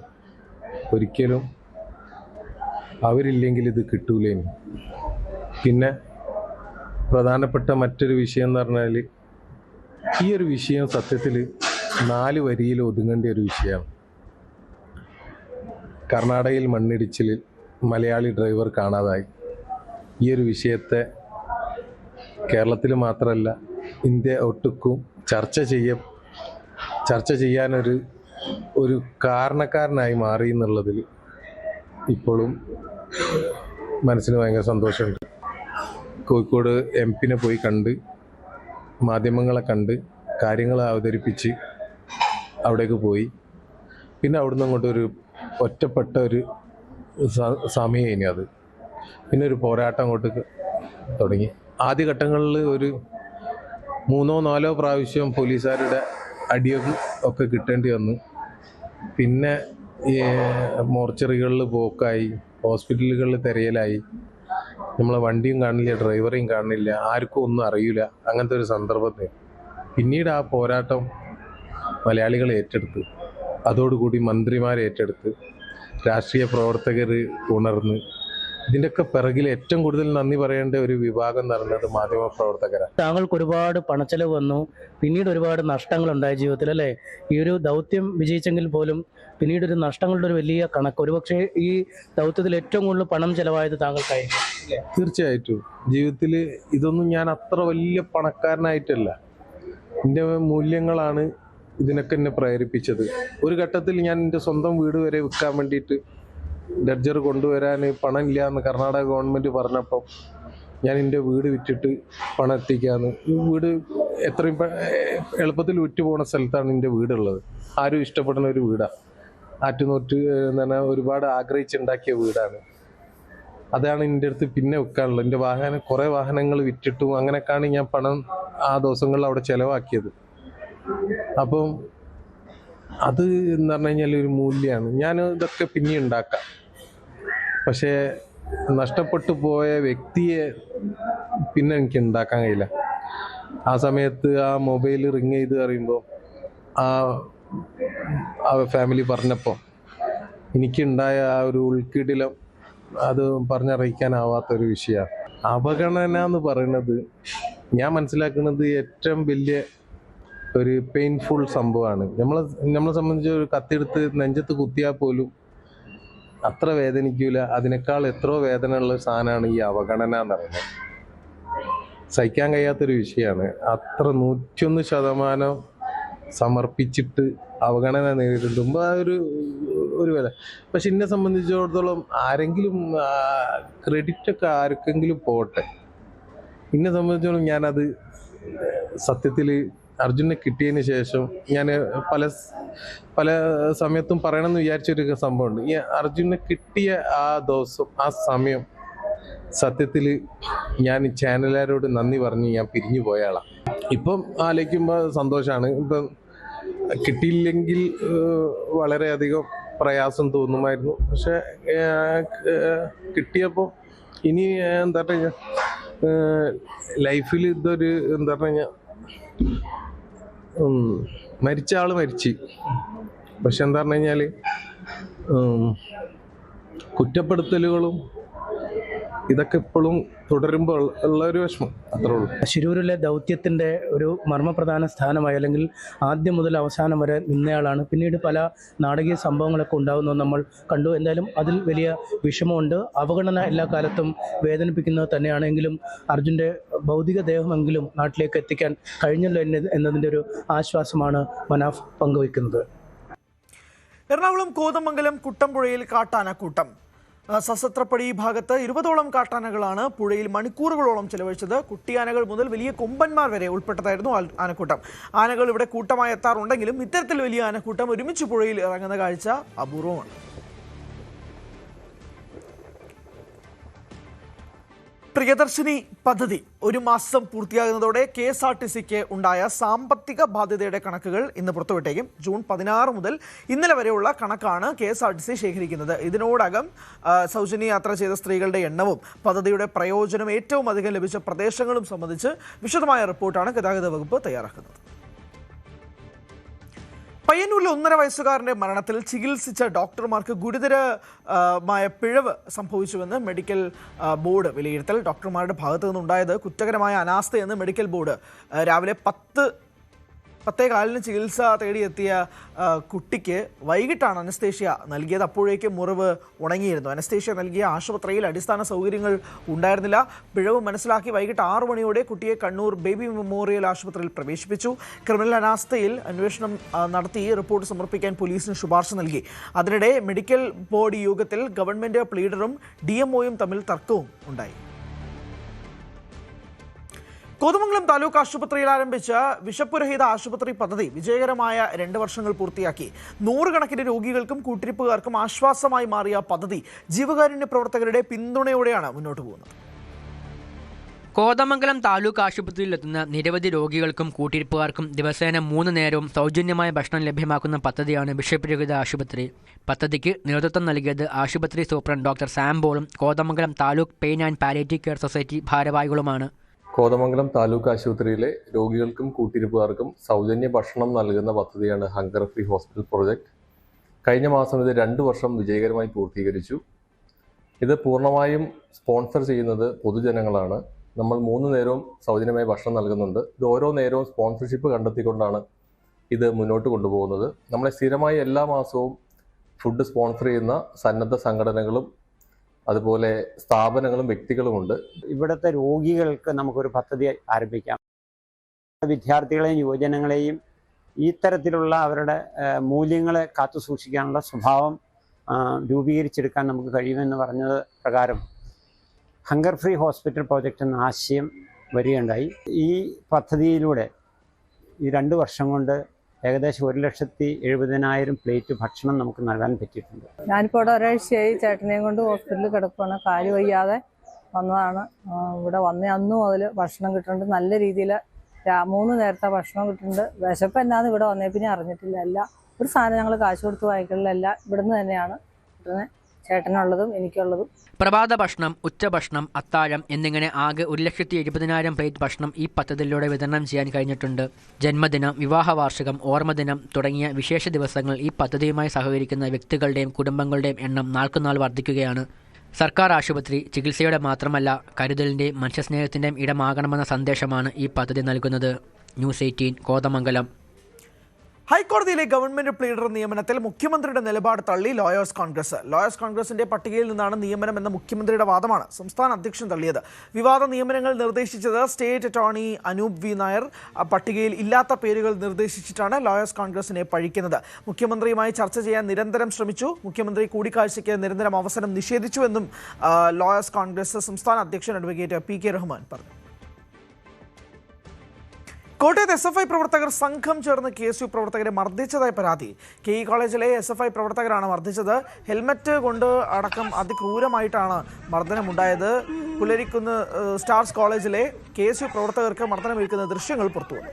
ഒരിക്കലും അവരില്ലെങ്കിൽ ഇത് കിട്ടൂലേനി. പിന്നെ പ്രധാനപ്പെട്ട മറ്റൊരു വിഷയം എന്ന് പറഞ്ഞാൽ, ഈ ഒരു വിഷയം സത്യത്തിൽ 4 വരിയിൽ ഒതുങ്ങേണ്ട ഒരു വിഷയമാണ്. കർണാടകയിൽ മണ്ണിടിച്ചിൽ മലയാളി ഡ്രൈവർ കാണാതായി. ഈ ഒരു വിഷയത്തെ കേരളത്തിൽ മാത്രമല്ല ഇന്ത്യ ഒട്ടുക്കും ചർച്ച ചെയ്യാനൊരു കാരണക്കാരനായി മാറി എന്നുള്ളതിൽ ഇപ്പോഴും മനസ്സിന് ഭയങ്കര സന്തോഷമുണ്ട്. കോഴിക്കോട് MP പോയി കണ്ട്, മാധ്യമങ്ങളെ കണ്ട്, കാര്യങ്ങൾ അവതരിപ്പിച്ച് അവിടേക്ക് പോയി. പിന്നെ അവിടുന്ന് അങ്ങോട്ടൊരു ഒറ്റപ്പെട്ട ഒരു സമയം ഇനി അത്. പിന്നെ ഒരു പോരാട്ടം അങ്ങോട്ട് തുടങ്ങി. ആദ്യഘട്ടങ്ങളിൽ ഒരു 3-4 പ്രാവശ്യം പോലീസുകാരുടെ അടിയൊക്കെ കിട്ടേണ്ടി വന്നു. പിന്നെ മോർച്ചറികളിൽ പോക്കായി, ഹോസ്പിറ്റലുകളിൽ തിരയലായി. നമ്മളെ വണ്ടിയും കാണില്ല, ഡ്രൈവറെയും കാണില്ല, ആർക്കും ഒന്നും അറിയില്ല. അങ്ങനത്തെ ഒരു സന്ദർഭത്തിൽ പിന്നീട് ആ പോരാട്ടം മലയാളികൾ ഏറ്റെടുത്ത്, അതോടുകൂടി മന്ത്രിമാർ ഏറ്റെടുത്ത്, രാഷ്ട്രീയ പ്രവർത്തകർ ഉണർന്ന്, ഇതിൻ്റെയൊക്കെ പിറകിൽ ഏറ്റവും കൂടുതൽ നന്ദി പറയേണ്ട ഒരു വിഭാഗം എന്ന് പറയുന്നത് മാധ്യമ പ്രവർത്തകരാണ്. താങ്കൾക്ക് ഒരുപാട് പണച്ചെലവ് വന്നു, പിന്നീട് ഒരുപാട് നഷ്ടങ്ങളുണ്ടായ ജീവിതത്തിൽ, അല്ലേ? ഈ ഒരു ദൗത്യം വിജയിച്ചെങ്കിൽ പോലും പിന്നീട് ഒരു നഷ്ടങ്ങളുടെ ഒരു വലിയ കണക്ക്, ഒരുപക്ഷെ ഈ ദൗത്യത്തിൽ ഏറ്റവും കൂടുതൽ പണം ചെലവായത് താങ്കൾക്കായി. തീർച്ചയായിട്ടും ജീവിതത്തിൽ ഇതൊന്നും ഞാൻ അത്ര വലിയ പണക്കാരനായിട്ടല്ല, എൻ്റെ മൂല്യങ്ങളാണ് ഇതിനൊക്കെ എന്നെ പ്രേരിപ്പിച്ചത്. ഒരു ഘട്ടത്തിൽ ഞാൻ എൻ്റെ സ്വന്തം വീട് വരെ വിൽക്കാൻ വേണ്ടിയിട്ട് ഡർജർ കൊണ്ടുവരാൻ പണം ഇല്ല എന്ന് കർണാടക ഗവൺമെൻറ് പറഞ്ഞപ്പോൾ ഞാൻ എൻ്റെ വീട് വിറ്റിട്ട് പണം എത്തിക്കാമെന്ന്. ഈ വീട് എത്രയും എളുപ്പത്തിൽ വിറ്റ് പോകുന്ന സ്ഥലത്താണ് എൻ്റെ വീടുള്ളത്. ആരും ഇഷ്ടപ്പെടുന്ന ഒരു വീടാണ്. ആറ്റുനോറ്റ് എന്ന് പറഞ്ഞാൽ ഒരുപാട് ആഗ്രഹിച്ചുണ്ടാക്കിയ വീടാണ്. അതാണ് എൻ്റെ അടുത്ത് പിന്നെ വെക്കാനുള്ളത്. എൻ്റെ കുറേ വാഹനങ്ങൾ വിറ്റിട്ടും അങ്ങനെയൊക്കെയാണ് ഞാൻ പണം ആ ദിവസങ്ങളിൽ അവിടെ ചിലവാക്കിയത്. അപ്പം അത് എന്ന് പറഞ്ഞു കഴിഞ്ഞാൽ ഒരു മൂല്യമാണ്. ഞാൻ ഇതൊക്കെ പിന്നെ ഉണ്ടാക്കാം, പക്ഷേ നഷ്ടപ്പെട്ടു പോയ വ്യക്തിയെ പിന്നെ എനിക്ക് ഉണ്ടാക്കാൻ കഴിയില്ല. ആ സമയത്ത് ആ മൊബൈൽ റിങ് ചെയ്ത് പറയുമ്പോൾ ആ ഫാമിലി പറഞ്ഞപ്പോൾ എനിക്കുണ്ടായ ആ ഒരു ഉൾക്കിടിലം അത് പറഞ്ഞറിയിക്കാനാവാത്തൊരു വിഷയമാണ്. അവഗണന എന്ന് പറയുന്നത് ഞാൻ മനസ്സിലാക്കുന്നത് ഏറ്റവും വലിയ ഒരു പെയിൻഫുൾ സംഭവമാണ്. നമ്മളെ സംബന്ധിച്ച് ഒരു കത്തിയെടുത്ത് നെഞ്ചത്ത് കുത്തിയാൽ പോലും അത്ര വേദനിക്കൂല. അതിനേക്കാൾ എത്രയോ വേദന ഉള്ള സാധനമാണ് ഈ അവഗണന എന്ന് പറയുന്നത്. സഹിക്കാൻ കഴിയാത്തൊരു വിഷയമാണ്. അത്ര 101% സമർപ്പിച്ചിട്ട് അവഗണന നേരിടുമ്പോൾ ആ ഒരു വില. പക്ഷെ എന്നെ സംബന്ധിച്ചിടത്തോളം ആരെങ്കിലും ക്രെഡിറ്റൊക്കെ ആർക്കെങ്കിലും പോട്ടെ, എന്നെ സംബന്ധിച്ചിടത്തോളം ഞാനത് സത്യത്തിൽ അർജുനെ കിട്ടിയതിന് ശേഷം ഞാൻ പല സമയത്തും പറയണമെന്ന് വിചാരിച്ചൊരു സംഭവമുണ്ട്. ഈ അർജുനെ കിട്ടിയ ആ ദിവസം, ആ സമയം സത്യത്തിൽ ഞാൻ ചാനലുകാരോട് നന്ദി പറഞ്ഞ് ഞാൻ പിരിഞ്ഞു പോയ ആളാണ്. ഇപ്പം ആലോചിക്കുമ്പോൾ സന്തോഷമാണ്. ഇപ്പം കിട്ടിയില്ലെങ്കിൽ വളരെയധികം പ്രയാസം തോന്നുമായിരുന്നു. പക്ഷെ കിട്ടിയപ്പോൾ ഇനി എന്താ പറയുക, ലൈഫിൽ ഇതൊരു എന്താ പറയുക, മരിച്ച ആൾ മരിച്ച്, പക്ഷെ എന്താ പറഞ്ഞു കഴിഞ്ഞാൽ കുറ്റപ്പെടുത്തലുകളും ഇതൊക്കെ ഇപ്പോഴും തുടരുമ്പോൾ ഉള്ള ഒരു വിഷമം, അത്രേ ഉള്ളൂ. ശിരൂരിലെ ദൗത്യത്തിൻ്റെ ഒരു മർമ്മപ്രധാന സ്ഥാനമായി, അല്ലെങ്കിൽ ആദ്യം മുതൽ അവസാനം വരെ നിന്നയാളാണ്. പിന്നീട് പല നാടകീയ സംഭവങ്ങളൊക്കെ ഉണ്ടാകുന്നത് നമ്മൾ കണ്ടു. എന്തായാലും അതിൽ വലിയ വിഷമമുണ്ട്. അവഗണന എല്ലാ കാലത്തും വേദനിപ്പിക്കുന്നത് തന്നെയാണെങ്കിലും അർജുൻ്റെ ഭൗതിക ദേഹമെങ്കിലും നാട്ടിലേക്ക് എത്തിക്കാൻ കഴിഞ്ഞല്ലോ എന്നതിൻ്റെ ഒരു ആശ്വാസമാണ് മനാഫ് പങ്കുവയ്ക്കുന്നത്. എറണാകുളം കോതമംഗലം കുട്ടമ്പുഴയിൽ കാട്ടാനക്കൂട്ടം. സസത്രപ്പടി ഭാഗത്ത് 20ഓളം കാട്ടാനകളാണ് പുഴയിൽ മണിക്കൂറുകളോളം ചെലവഴിച്ചത്. കുട്ടിയാനകൾ മുതൽ വലിയ കൊമ്പന്മാർ വരെ ഉൾപ്പെട്ടതായിരുന്നു ആനക്കൂട്ടം. ആനകൾ ഇവിടെ കൂട്ടമായി എത്താറുണ്ടെങ്കിലും ഇത്തരത്തിൽ വലിയ ആനക്കൂട്ടം ഒരുമിച്ച് പുഴയിൽ ഇറങ്ങുന്ന കാഴ്ച അപൂർവമാണ്. പ്രിയദർശിനി പദ്ധതി 1 മാസം പൂർത്തിയാകുന്നതോടെ KSRTCക്ക് ഉണ്ടായ സാമ്പത്തിക ബാധ്യതയുടെ കണക്കുകൾ ഇന്ന് പുറത്തുവിട്ടേക്കും. ജൂൺ 16 മുതൽ ഇന്നലെ വരെയുള്ള കണക്കാണ് KSRTC ശേഖരിക്കുന്നത്. ഇതിനോടകം സൗജന്യ യാത്ര ചെയ്ത സ്ത്രീകളുടെ എണ്ണവും പദ്ധതിയുടെ പ്രയോജനം ഏറ്റവും അധികം ലഭിച്ച പ്രദേശങ്ങളും സംബന്ധിച്ച് വിശദമായ റിപ്പോർട്ടാണ് ഗതാഗത വകുപ്പ് തയ്യാറാക്കുന്നത്. പയ്യന്നൂരിൽ 1.5 വയസ്സുകാരൻ്റെ മരണത്തിൽ ചികിത്സിച്ച ഡോക്ടർമാർക്ക് ഗുരുതരമായ പിഴവ് സംഭവിച്ചുവെന്ന് മെഡിക്കൽ ബോർഡ് വിലയിരുത്തൽ. ഡോക്ടർമാരുടെ ഭാഗത്തു നിന്നുണ്ടായത് കുറ്റകരമായ അനാസ്ഥയെന്ന് മെഡിക്കൽ ബോർഡ്. രാവിലെ 10:15 ചികിത്സ തേടിയെത്തിയ കുട്ടിക്ക് വൈകിട്ടാണ് അനസ്തേഷ്യ നൽകിയത്. അപ്പോഴേക്കും മുറിവ് ഉണങ്ങിയിരുന്നു. അനസ്തേഷ്യ നൽകിയ ആശുപത്രിയിൽ അടിസ്ഥാന സൗകര്യങ്ങൾ ഉണ്ടായിരുന്നില്ല. പിഴവ് മനസ്സിലാക്കി വൈകിട്ട് 6 മണിയോടെ കുട്ടിയെ കണ്ണൂർ ബേബി മെമ്മോറിയൽ ആശുപത്രിയിൽ പ്രവേശിപ്പിച്ചു. ക്രിമിനൽ അനാസ്ഥയിൽ അന്വേഷണം നടത്തി റിപ്പോർട്ട് സമർപ്പിക്കാൻ പോലീസിന് ശുപാർശ നൽകി. അതിനിടെ മെഡിക്കൽ ബോർഡ് യോഗത്തിൽ ഗവൺമെന്റ് പ്ലീഡറും DMOയും തമ്മിൽ തർക്കവും ഉണ്ടായി. കോതമംഗലം താലൂക്ക് ആശുപത്രിയിൽ ആരംഭിച്ച വിശപ്പുരഹിത ആശുപത്രി പദ്ധതി വിജയകരമായ 2 വർഷങ്ങൾ പൂർത്തിയാക്കി. 100 കണക്കിന് രോഗികൾക്കും കൂട്ടിരിപ്പുകാർക്കും ആശ്വാസമായി മാറിയ പദ്ധതി ജീവകാരുണ്യ പ്രവർത്തകരുടെ പിന്തുണയോടെയാണ് മുന്നോട്ട് പോകുന്നത്. കോതമംഗലം താലൂക്ക് ആശുപത്രിയിലെത്തുന്ന നിരവധി രോഗികൾക്കും കൂട്ടിരിപ്പുകാർക്കും ദിവസേന 3 നേരവും സൗജന്യമായ ഭക്ഷണം ലഭ്യമാക്കുന്ന പദ്ധതിയാണ് ബിഷപ്പ് രഹിത ആശുപത്രി. പദ്ധതിക്ക് നേതൃത്വം നൽകിയത് ആശുപത്രി സൂപ്രണ്ട് ഡോക്ടർ സാംബോളും Kothamangalam taluk pain and palliative care society ഭാരവാഹികളുമാണ്. കോതമംഗലം താലൂക്ക് ആശുപത്രിയിലെ രോഗികൾക്കും കൂട്ടിരിപ്പുകാർക്കും സൗജന്യ ഭക്ഷണം നൽകുന്ന പദ്ധതിയാണ് ഹങ്കർ ഫ്രീ ഹോസ്പിറ്റൽ പ്രോജക്റ്റ്. കഴിഞ്ഞ മാസം ഇത് 2 വർഷം വിജയകരമായി പൂർത്തീകരിച്ചു. ഇത് പൂർണ്ണമായും സ്പോൺസർ ചെയ്യുന്നത് പൊതുജനങ്ങളാണ്. നമ്മൾ 3 നേരവും സൗജന്യമായി ഭക്ഷണം നൽകുന്നുണ്ട്. ഇത് ഓരോ നേരവും സ്പോൺസർഷിപ്പ് കണ്ടെത്തിക്കൊണ്ടാണ് ഇത് മുന്നോട്ട് കൊണ്ടുപോകുന്നത്. നമ്മളെ സ്ഥിരമായി എല്ലാ മാസവും ഫുഡ് സ്പോൺസർ ചെയ്യുന്ന സന്നദ്ധ സംഘടനകളും അതുപോലെ സ്ഥാപനങ്ങളും വ്യക്തികളുമുണ്ട്. ഇവിടുത്തെ രോഗികൾക്ക് നമുക്കൊരു പദ്ധതി ആരംഭിക്കാം. വിദ്യാർത്ഥികളെയും യുവജനങ്ങളെയും ഇത്തരത്തിലുള്ള അവരുടെ മൂല്യങ്ങളെ കാത്തു സൂക്ഷിക്കാനുള്ള സ്വഭാവം രൂപീകരിച്ചെടുക്കാൻ നമുക്ക് കഴിയുമെന്ന് പറഞ്ഞത് പ്രകാരം ഹങ്കർ ഫ്രീ ഹോസ്പിറ്റൽ പ്രോജക്റ്റ് എന്ന ആശയം വരികയുണ്ടായി. ഈ പദ്ധതിയിലൂടെ ഈ 2 വർഷം കൊണ്ട് ഏകദേശം 1,70,000 പ്ലേറ്റ് ഭക്ഷണം നമുക്ക് നൽകാൻ പറ്റിയിട്ടുണ്ട്. ഞാനിപ്പോൾ ഇവിടെ ഒരാഴ്ചയായി ചേട്ടനെയും കൊണ്ട് ഹോസ്പിറ്റലിൽ കിടക്കുകയാണ്. കാല് വയ്യാതെ വന്നതാണ്. ഇവിടെ വന്ന അന്ന് മുതൽ ഭക്ഷണം കിട്ടുന്നുണ്ട്. നല്ല രീതിയിൽ 3 നേരത്തെ ഭക്ഷണം കിട്ടുന്നുണ്ട്. വിശപ്പ് എന്നാന്ന് ഇവിടെ വന്നേ പിന്നെ അറിഞ്ഞിട്ടില്ല. ഒരു സാധനം ഞങ്ങൾ കാശ് കൊടുത്ത് വാങ്ങിക്കലില്ല. ഇവിടുന്ന് തന്നെയാണ് കിട്ടുന്നത്. ചേട്ടനുള്ളതും എനിക്കുള്ളതും. പ്രഭാത ഭക്ഷണം, ഉച്ചഭക്ഷണം, അത്താഴം എന്നിങ്ങനെ ആകെ 1,70,000 പ്ലേറ്റ് ഭക്ഷണം ഈ പദ്ധതിയിലൂടെ വിതരണം ചെയ്യാൻ കഴിഞ്ഞിട്ടുണ്ട്. ജന്മദിനം, വിവാഹ വാർഷികം, ഓർമ്മദിനം തുടങ്ങിയ വിശേഷ ദിവസങ്ങൾ ഈ പദ്ധതിയുമായി സഹകരിക്കുന്ന വ്യക്തികളുടെയും കുടുംബങ്ങളുടെയും എണ്ണം നാൾക്കുനാൾ വർദ്ധിക്കുകയാണ്. സർക്കാർ ആശുപത്രി ചികിത്സയുടെ മാത്രമല്ല കരുതലിൻ്റെയും മനുഷ്യസ്നേഹത്തിൻ്റെയും ഇടമാകണമെന്ന സന്ദേശമാണ് ഈ പദ്ധതി നൽകുന്നത്. ന്യൂസ് 18 കോതമംഗലം. ഹൈക്കോടതിയിലെ ഗവൺമെന്റ് പ്ലീഡർ നിയമനത്തിൽ മുഖ്യമന്ത്രിയുടെ നിലപാട് തള്ളി ലോയേഴ്സ് കോൺഗ്രസ്. ലോയേഴ്സ് കോൺഗ്രസിന്റെ പട്ടികയിൽ നിന്നാണ് നിയമനം എന്ന മുഖ്യമന്ത്രിയുടെ വാദമാണ് സംസ്ഥാന അധ്യക്ഷൻ തള്ളിയത്. വിവാദ നിയമനങ്ങൾ നിർദ്ദേശിച്ചത് state attorney Anoop V Nair. പട്ടികയിൽ ഇല്ലാത്ത പേരുകൾ നിർദ്ദേശിച്ചിട്ടാണ് ലോയേഴ്സ് കോൺഗ്രസിനെ പഴിക്കുന്നത്. മുഖ്യമന്ത്രിയുമായി ചർച്ച ചെയ്യാൻ നിരന്തരം ശ്രമിച്ചു. മുഖ്യമന്ത്രി കൂടിക്കാഴ്ചയ്ക്ക് നിരന്തരം അവസരം നിഷേധിച്ചുവെന്നും ലോയേഴ്സ് കോൺഗ്രസ് സംസ്ഥാന അധ്യക്ഷൻ അഡ്വക്കേറ്റ് പി കെ റഹ്മാൻ പറഞ്ഞു. കോട്ടയത്ത് SFI പ്രവർത്തകർ സംഘം ചേർന്ന് KSU പ്രവർത്തകരെ മർദ്ദിച്ചതായി പരാതി. KE കോളേജിലെ SFI പ്രവർത്തകരാണ് മർദ്ദിച്ചത്. ഹെൽമറ്റ് കൊണ്ട് അടക്കം അതിക്രൂരമായിട്ടാണ് മർദ്ദനമുണ്ടായത്. പുലരിക്കുന്ന് സ്റ്റാർസ് കോളേജിലെ KSU പ്രവർത്തകർക്ക് മർദ്ദനമേൽക്കുന്ന ദൃശ്യങ്ങൾ പുറത്തുവന്നു.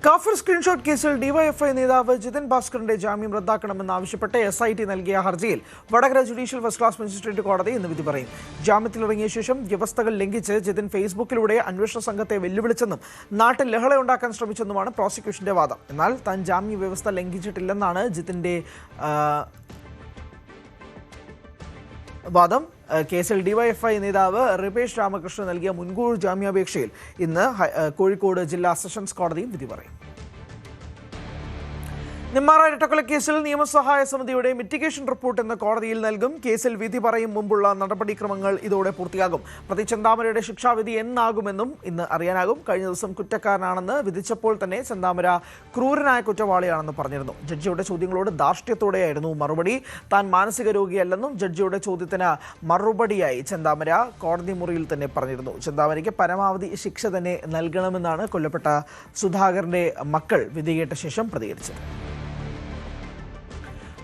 കാഫിർ സ്ക്രീൻഷോട്ട് കേസിൽ ഡിവൈഎഫ്ഐ നേതാവ് ജിതിൻ ഭാസ്കറിന്റെ ജാമ്യം റദ്ദാക്കണമെന്നാവശ്യപ്പെട്ട് SIT നൽകിയ ഹർജിയിൽ Vadakara judicial first class magistrate കോടതി ഇന്ന് വിധി പറയും. ജാമ്യത്തിലിറങ്ങിയ ശേഷം വ്യവസ്ഥകൾ ലംഘിച്ച് ജിതിൻ ഫേസ്ബുക്കിലൂടെ അന്വേഷണ സംഘത്തെ വെല്ലുവിളിച്ചെന്നും നാട്ടിൽ ലഹളയുണ്ടാക്കാൻ ശ്രമിച്ചെന്നുമാണ് പ്രോസിക്യൂഷന്റെ വാദം. എന്നാൽ താൻ ജാമ്യ വ്യവസ്ഥ ലംഘിച്ചിട്ടില്ലെന്നാണ് ജിതിന്റെ വാദം. കേസിൽ ഡിവൈഎഫ്ഐ നേതാവ് റിപേഷ് രാമകൃഷ്ണൻ നൽകിയ മുൻകൂർ ജാമ്യാപേക്ഷയിൽ ഇന്ന് കോഴിക്കോട് ജില്ലാ സെഷൻസ് കോടതിയും വിധി പറയും. നെന്മാറ ഇരട്ടക്കൊലക്കേസിൽ നിയമസഹായ സമിതിയുടെ മിറ്റിഗേഷൻ റിപ്പോർട്ട് ഇന്ന് കോടതിയിൽ നൽകും. കേസിൽ വിധി പറയും മുമ്പുള്ള നടപടിക്രമങ്ങൾ ഇതോടെ പൂർത്തിയാകും. പ്രതി ചെന്താമരയുടെ ശിക്ഷാവിധി എന്നാകുമെന്നും ഇന്ന് അറിയാനാകും. കഴിഞ്ഞ ദിവസം കുറ്റക്കാരനാണെന്ന് വിധിച്ചപ്പോൾ തന്നെ ചെന്താമര ക്രൂരനായ കുറ്റവാളിയാണെന്ന് പറഞ്ഞിരുന്നു. ജഡ്ജിയുടെ ചോദ്യങ്ങളോട് ധാർഷ്ട്യത്തോടെയായിരുന്നു മറുപടി. താൻ മാനസിക രോഗിയല്ലെന്നും ജഡ്ജിയുടെ ചോദ്യത്തിന് മറുപടിയായി ചെന്താമര കോടതി മുറിയിൽ തന്നെ പറഞ്ഞിരുന്നു. ചെന്താമരയ്ക്ക് പരമാവധി ശിക്ഷ തന്നെ നൽകണമെന്നാണ് കൊല്ലപ്പെട്ട സുധാകരന്റെ മക്കൾ വിധി കേട്ട ശേഷം പ്രതികരിച്ചത്.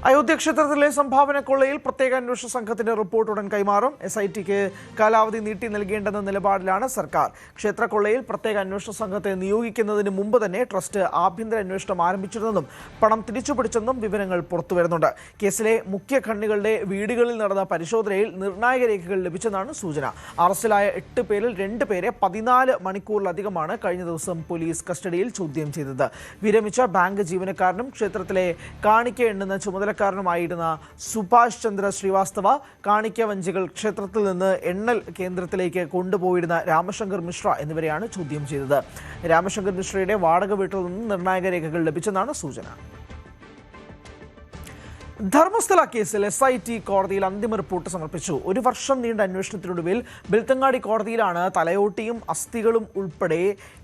അയോധ്യ ക്ഷേത്രത്തിലെ സംഭാവന കൊള്ളയിൽ പ്രത്യേക അന്വേഷണ സംഘത്തിന്റെ റിപ്പോർട്ട് ഉടൻ കൈമാറും. SITക്ക് കാലാവധി നീട്ടി നൽകേണ്ടെന്ന നിലപാടിലാണ് സർക്കാർ. ക്ഷേത്രക്കൊള്ളയിൽ പ്രത്യേക അന്വേഷണ സംഘത്തെ നിയോഗിക്കുന്നതിന് മുമ്പ് തന്നെ ട്രസ്റ്റ് ആഭ്യന്തര അന്വേഷണം ആരംഭിച്ചിരുന്നെന്നും പണം തിരിച്ചുപിടിച്ചെന്നും വിവരങ്ങൾ പുറത്തുവരുന്നുണ്ട്. കേസിലെ മുഖ്യ കണ്ണികളുടെ വീടുകളിൽ നടന്ന പരിശോധനയിൽ നിർണായക രേഖകൾ ലഭിച്ചെന്നാണ് സൂചന. അറസ്റ്റിലായ 8 പേരിൽ 2 പേരെ 14 മണിക്കൂറിലധികമാണ് കഴിഞ്ഞ ദിവസം പോലീസ് കസ്റ്റഡിയിൽ ചോദ്യം ചെയ്തത്. വിരമിച്ച ബാങ്ക് ജീവനക്കാരനും ക്ഷേത്രത്തിലെ കാണിക്ക എണ്ണുന്ന ചുമതല ചുമതലക്കാരനുമായിരുന്ന സുഭാഷ് ചന്ദ്ര ശ്രീവാസ്തവ, കാണിക്ക വഞ്ചികൾ ക്ഷേത്രത്തിൽ നിന്ന് എണ്ണൽ കേന്ദ്രത്തിലേക്ക് കൊണ്ടുപോയിരുന്ന രാമശങ്കർ മിശ്ര എന്നിവരെയാണ് ചോദ്യം ചെയ്തത്. രാമശങ്കർ മിശ്രയുടെ വാടക വീട്ടിൽ നിന്ന് നിർണായക രേഖകൾ ലഭിച്ചെന്നാണ് സൂചന. ധർമ്മസ്ഥല കേസിൽ SIT കോടതിയിൽ അന്തിമ റിപ്പോർട്ട് സമർപ്പിച്ചു. 1 വർഷം നീണ്ട അന്വേഷണത്തിനൊടുവിൽ ബെൽത്തങ്ങാടി കോടതിയിലാണ് തലയോട്ടിയും അസ്ഥികളും ഉൾപ്പെടെ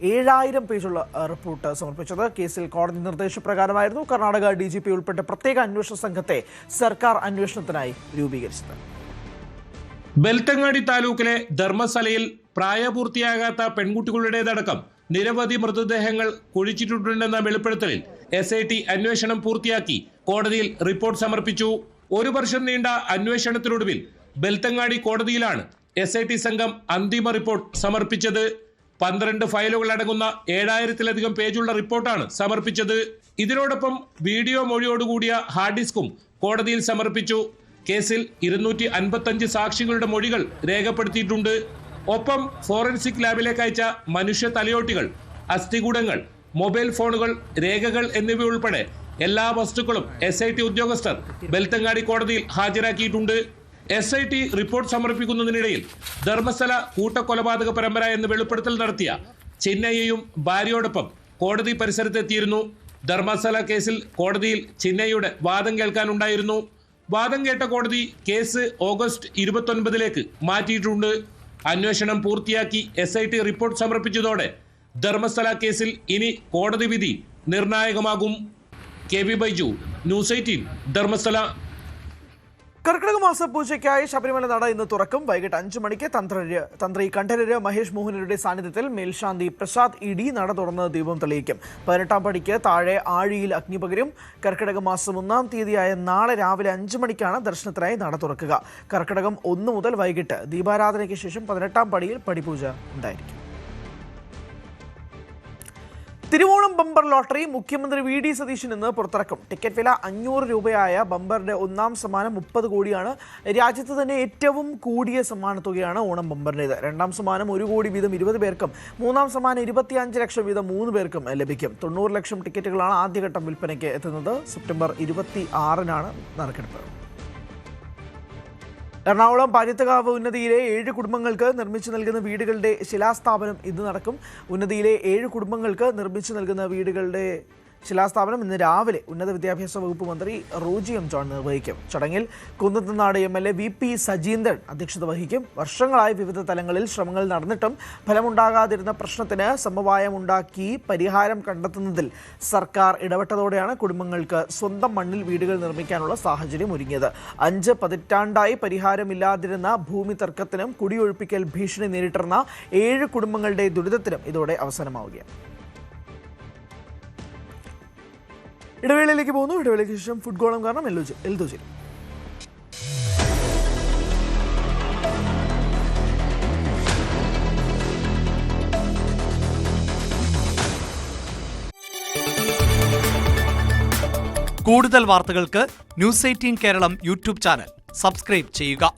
7000 പേജുള്ള റിപ്പോർട്ട് സമർപ്പിച്ചത്. കേസിൽ കോടതി നിർദ്ദേശപ്രകാരമായിരുന്നു കർണാടക DGP ഉൾപ്പെട്ട പ്രത്യേക അന്വേഷണ സംഘത്തെ സർക്കാർ അന്വേഷണത്തിനായി രൂപീകരിച്ചത്. ബെൽത്തങ്ങാടി താലൂക്കിലെ ധർമ്മസ്ഥലയിൽ പ്രായപൂർത്തിയാകാത്ത പെൺകുട്ടികളുടേതടക്കം നിരവധി മൃതദേഹങ്ങൾ കുഴിച്ചിട്ടുണ്ടെന്ന വെളിപ്പെടുത്തലിൽ SIT അന്വേഷണം പൂർത്തിയാക്കി കോടതിയിൽ റിപ്പോർട്ട് സമർപ്പിച്ചു. 1 വർഷം നീണ്ട അന്വേഷണത്തിനൊടുവിൽ ബെൽത്തങ്ങാടി കോടതിയിലാണ് SIT സംഘം അന്തിമ റിപ്പോർട്ട് സമർപ്പിച്ചത്. 12 ഫയലുകൾ അടങ്ങുന്ന 7000-ലധികം പേജുള്ള റിപ്പോർട്ടാണ് സമർപ്പിച്ചത്. ഇതിനോടൊപ്പം വീഡിയോ മൊഴിയോടുകൂടിയ ഹാർഡ് ഡിസ്കും കോടതിയിൽ സമർപ്പിച്ചു. കേസിൽ 255 സാക്ഷികളുടെ മൊഴികൾ രേഖപ്പെടുത്തിയിട്ടുണ്ട്. ഒപ്പം ഫോറൻസിക് ലാബിലേക്ക് അയച്ച മനുഷ്യ തലയോട്ടികൾ, അസ്ഥികൂടങ്ങൾ, മൊബൈൽ ഫോണുകൾ, രേഖകൾ എന്നിവയുൾപ്പെടെ എല്ലാ വസ്തുക്കളും SIT ഉദ്യോഗസ്ഥർ ബെൽത്തങ്ങാടി കോടതിയിൽ ഹാജരാക്കിയിട്ടുണ്ട്. SIT റിപ്പോർട്ട് സമർപ്പിക്കുന്നതിനിടയിൽ ധർമ്മസ്ഥല കൂട്ടക്കൊലപാതക പരമ്പര എന്ന് വെളിപ്പെടുത്തൽ നടത്തിയ ചിന്നയ്യയും ഭാര്യയോടൊപ്പം കോടതി പരിസരത്തെത്തിയിരുന്നു. ധർമ്മസ്ഥല കേസിൽ കോടതിയിൽ ചിന്നയ്യയുടെ വാദം കേൾക്കാനുണ്ടായിരുന്നു. വാദം കേട്ട കോടതി കേസ് ഓഗസ്റ്റ് 29-ലേക്ക് മാറ്റിയിട്ടുണ്ട്. അന്വേഷണം പൂർത്തിയാക്കി SIT റിപ്പോർട്ട് സമർപ്പിച്ചതോടെ ധർമ്മസ്ഥല കേസിൽ ഇനി കോടതി വിധി നിർണായകമാകും. KV Baiju, news 18, Dharmasthala. കർക്കിടക മാസ പൂജയ്ക്കായി ശബരിമല നട ഇന്ന് തുറക്കും. വൈകിട്ട് 5 മണിക്ക് തന്ത്രി കണ്ഠരര് മഹേഷ് മോഹനരുടെ സാന്നിധ്യത്തിൽ മേൽശാന്തി പ്രസാദ് ED നട തുറന്ന് ദീപം തെളിയിക്കും. 18-ാം പടിക്ക് താഴെ ആഴിയിൽ അഗ്നി പകരും. കർക്കിടക മാസം 1-ാം തീയതിയായ നാളെ രാവിലെ 5 മണിക്കാണ് ദർശനത്തിനായി നട തുറക്കുക. കർക്കിടകം 1 മുതൽ വൈകിട്ട് ദീപാരാധനയ്ക്ക് ശേഷം 18-ാം പടിയിൽ പടിപൂജ ഉണ്ടായിരിക്കും. തിരുവോണം ബമ്പർ ലോട്ടറി മുഖ്യമന്ത്രി VD സതീശൻ ഇന്ന് പുറത്തിറക്കും. ടിക്കറ്റ് വില 500 രൂപയായ ബമ്പറിന്റെ 1-ാം സമ്മാനം 30 കോടിയാണ്. രാജ്യത്ത് തന്നെ ഏറ്റവും കൂടിയ സമ്മാനത്തുകയാണ് ഓണം ബമ്പറിൻ്റേത്. 2-ാം സമ്മാനം 1 കോടി വീതം 20 പേർക്കും 3-ാം സമ്മാനം 25 ലക്ഷം വീതം 3 പേർക്കും ലഭിക്കും. 90 ലക്ഷം ടിക്കറ്റുകളാണ് ആദ്യഘട്ടം വിൽപ്പനയ്ക്ക് എത്തുന്നത്. സെപ്റ്റംബർ 26-നാണ് നറുക്കെടുപ്പ്. എറണാകുളം പാരിയത്തകാവ് ഉന്നതിയിലെ 7 കുടുംബങ്ങൾക്ക് നിർമ്മിച്ചു നൽകുന്ന വീടുകളുടെ ശിലാസ്ഥാപനം ഇന്ന് നടക്കും. ഉന്നതിയിലെ 7 കുടുംബങ്ങൾക്ക് നിർമ്മിച്ചു നൽകുന്ന വീടുകളുടെ ശിലാസ്ഥാപനം ഇന്ന് രാവിലെ ഉന്നത വിദ്യാഭ്യാസ വകുപ്പ് മന്ത്രി റോജി M. ജോൺ നിർവഹിക്കും. ചടങ്ങിൽ കുന്നത്തുനാട് MLA VP സജീന്ദ്രൻ അധ്യക്ഷത വഹിക്കും. വർഷങ്ങളായി വിവിധ തലങ്ങളിൽ ശ്രമങ്ങൾ നടന്നിട്ടും ഫലമുണ്ടാകാതിരുന്ന പ്രശ്നത്തിന് സമവായമുണ്ടാക്കി പരിഹാരം കണ്ടെത്തുന്നതിൽ സർക്കാർ ഇടപെട്ടതോടെയാണ് കുടുംബങ്ങൾക്ക് സ്വന്തം മണ്ണിൽ വീടുകൾ നിർമ്മിക്കാനുള്ള സാഹചര്യം ഒരുങ്ങിയത്. 5 പതിറ്റാണ്ടായി പരിഹാരമില്ലാതിരുന്ന ഭൂമി തർക്കത്തിനും കുടിയൊഴിപ്പിക്കൽ ഭീഷണി നേരിട്ടിരുന്ന 7 കുടുംബങ്ങളുടെ ദുരിതത്തിനും ഇതോടെ അവസാനമാവുകയാണ്. ഇടവേളയിലേക്ക് പോകുന്നു. ഇടവേളയ്ക്ക് ശേഷം ഫുട്ബോളും കാരണം എൽദോജിൽ. കൂടുതൽ വാർത്തകൾക്ക് news 18 Keralam YouTube channel subscribe ചെയ്യുക.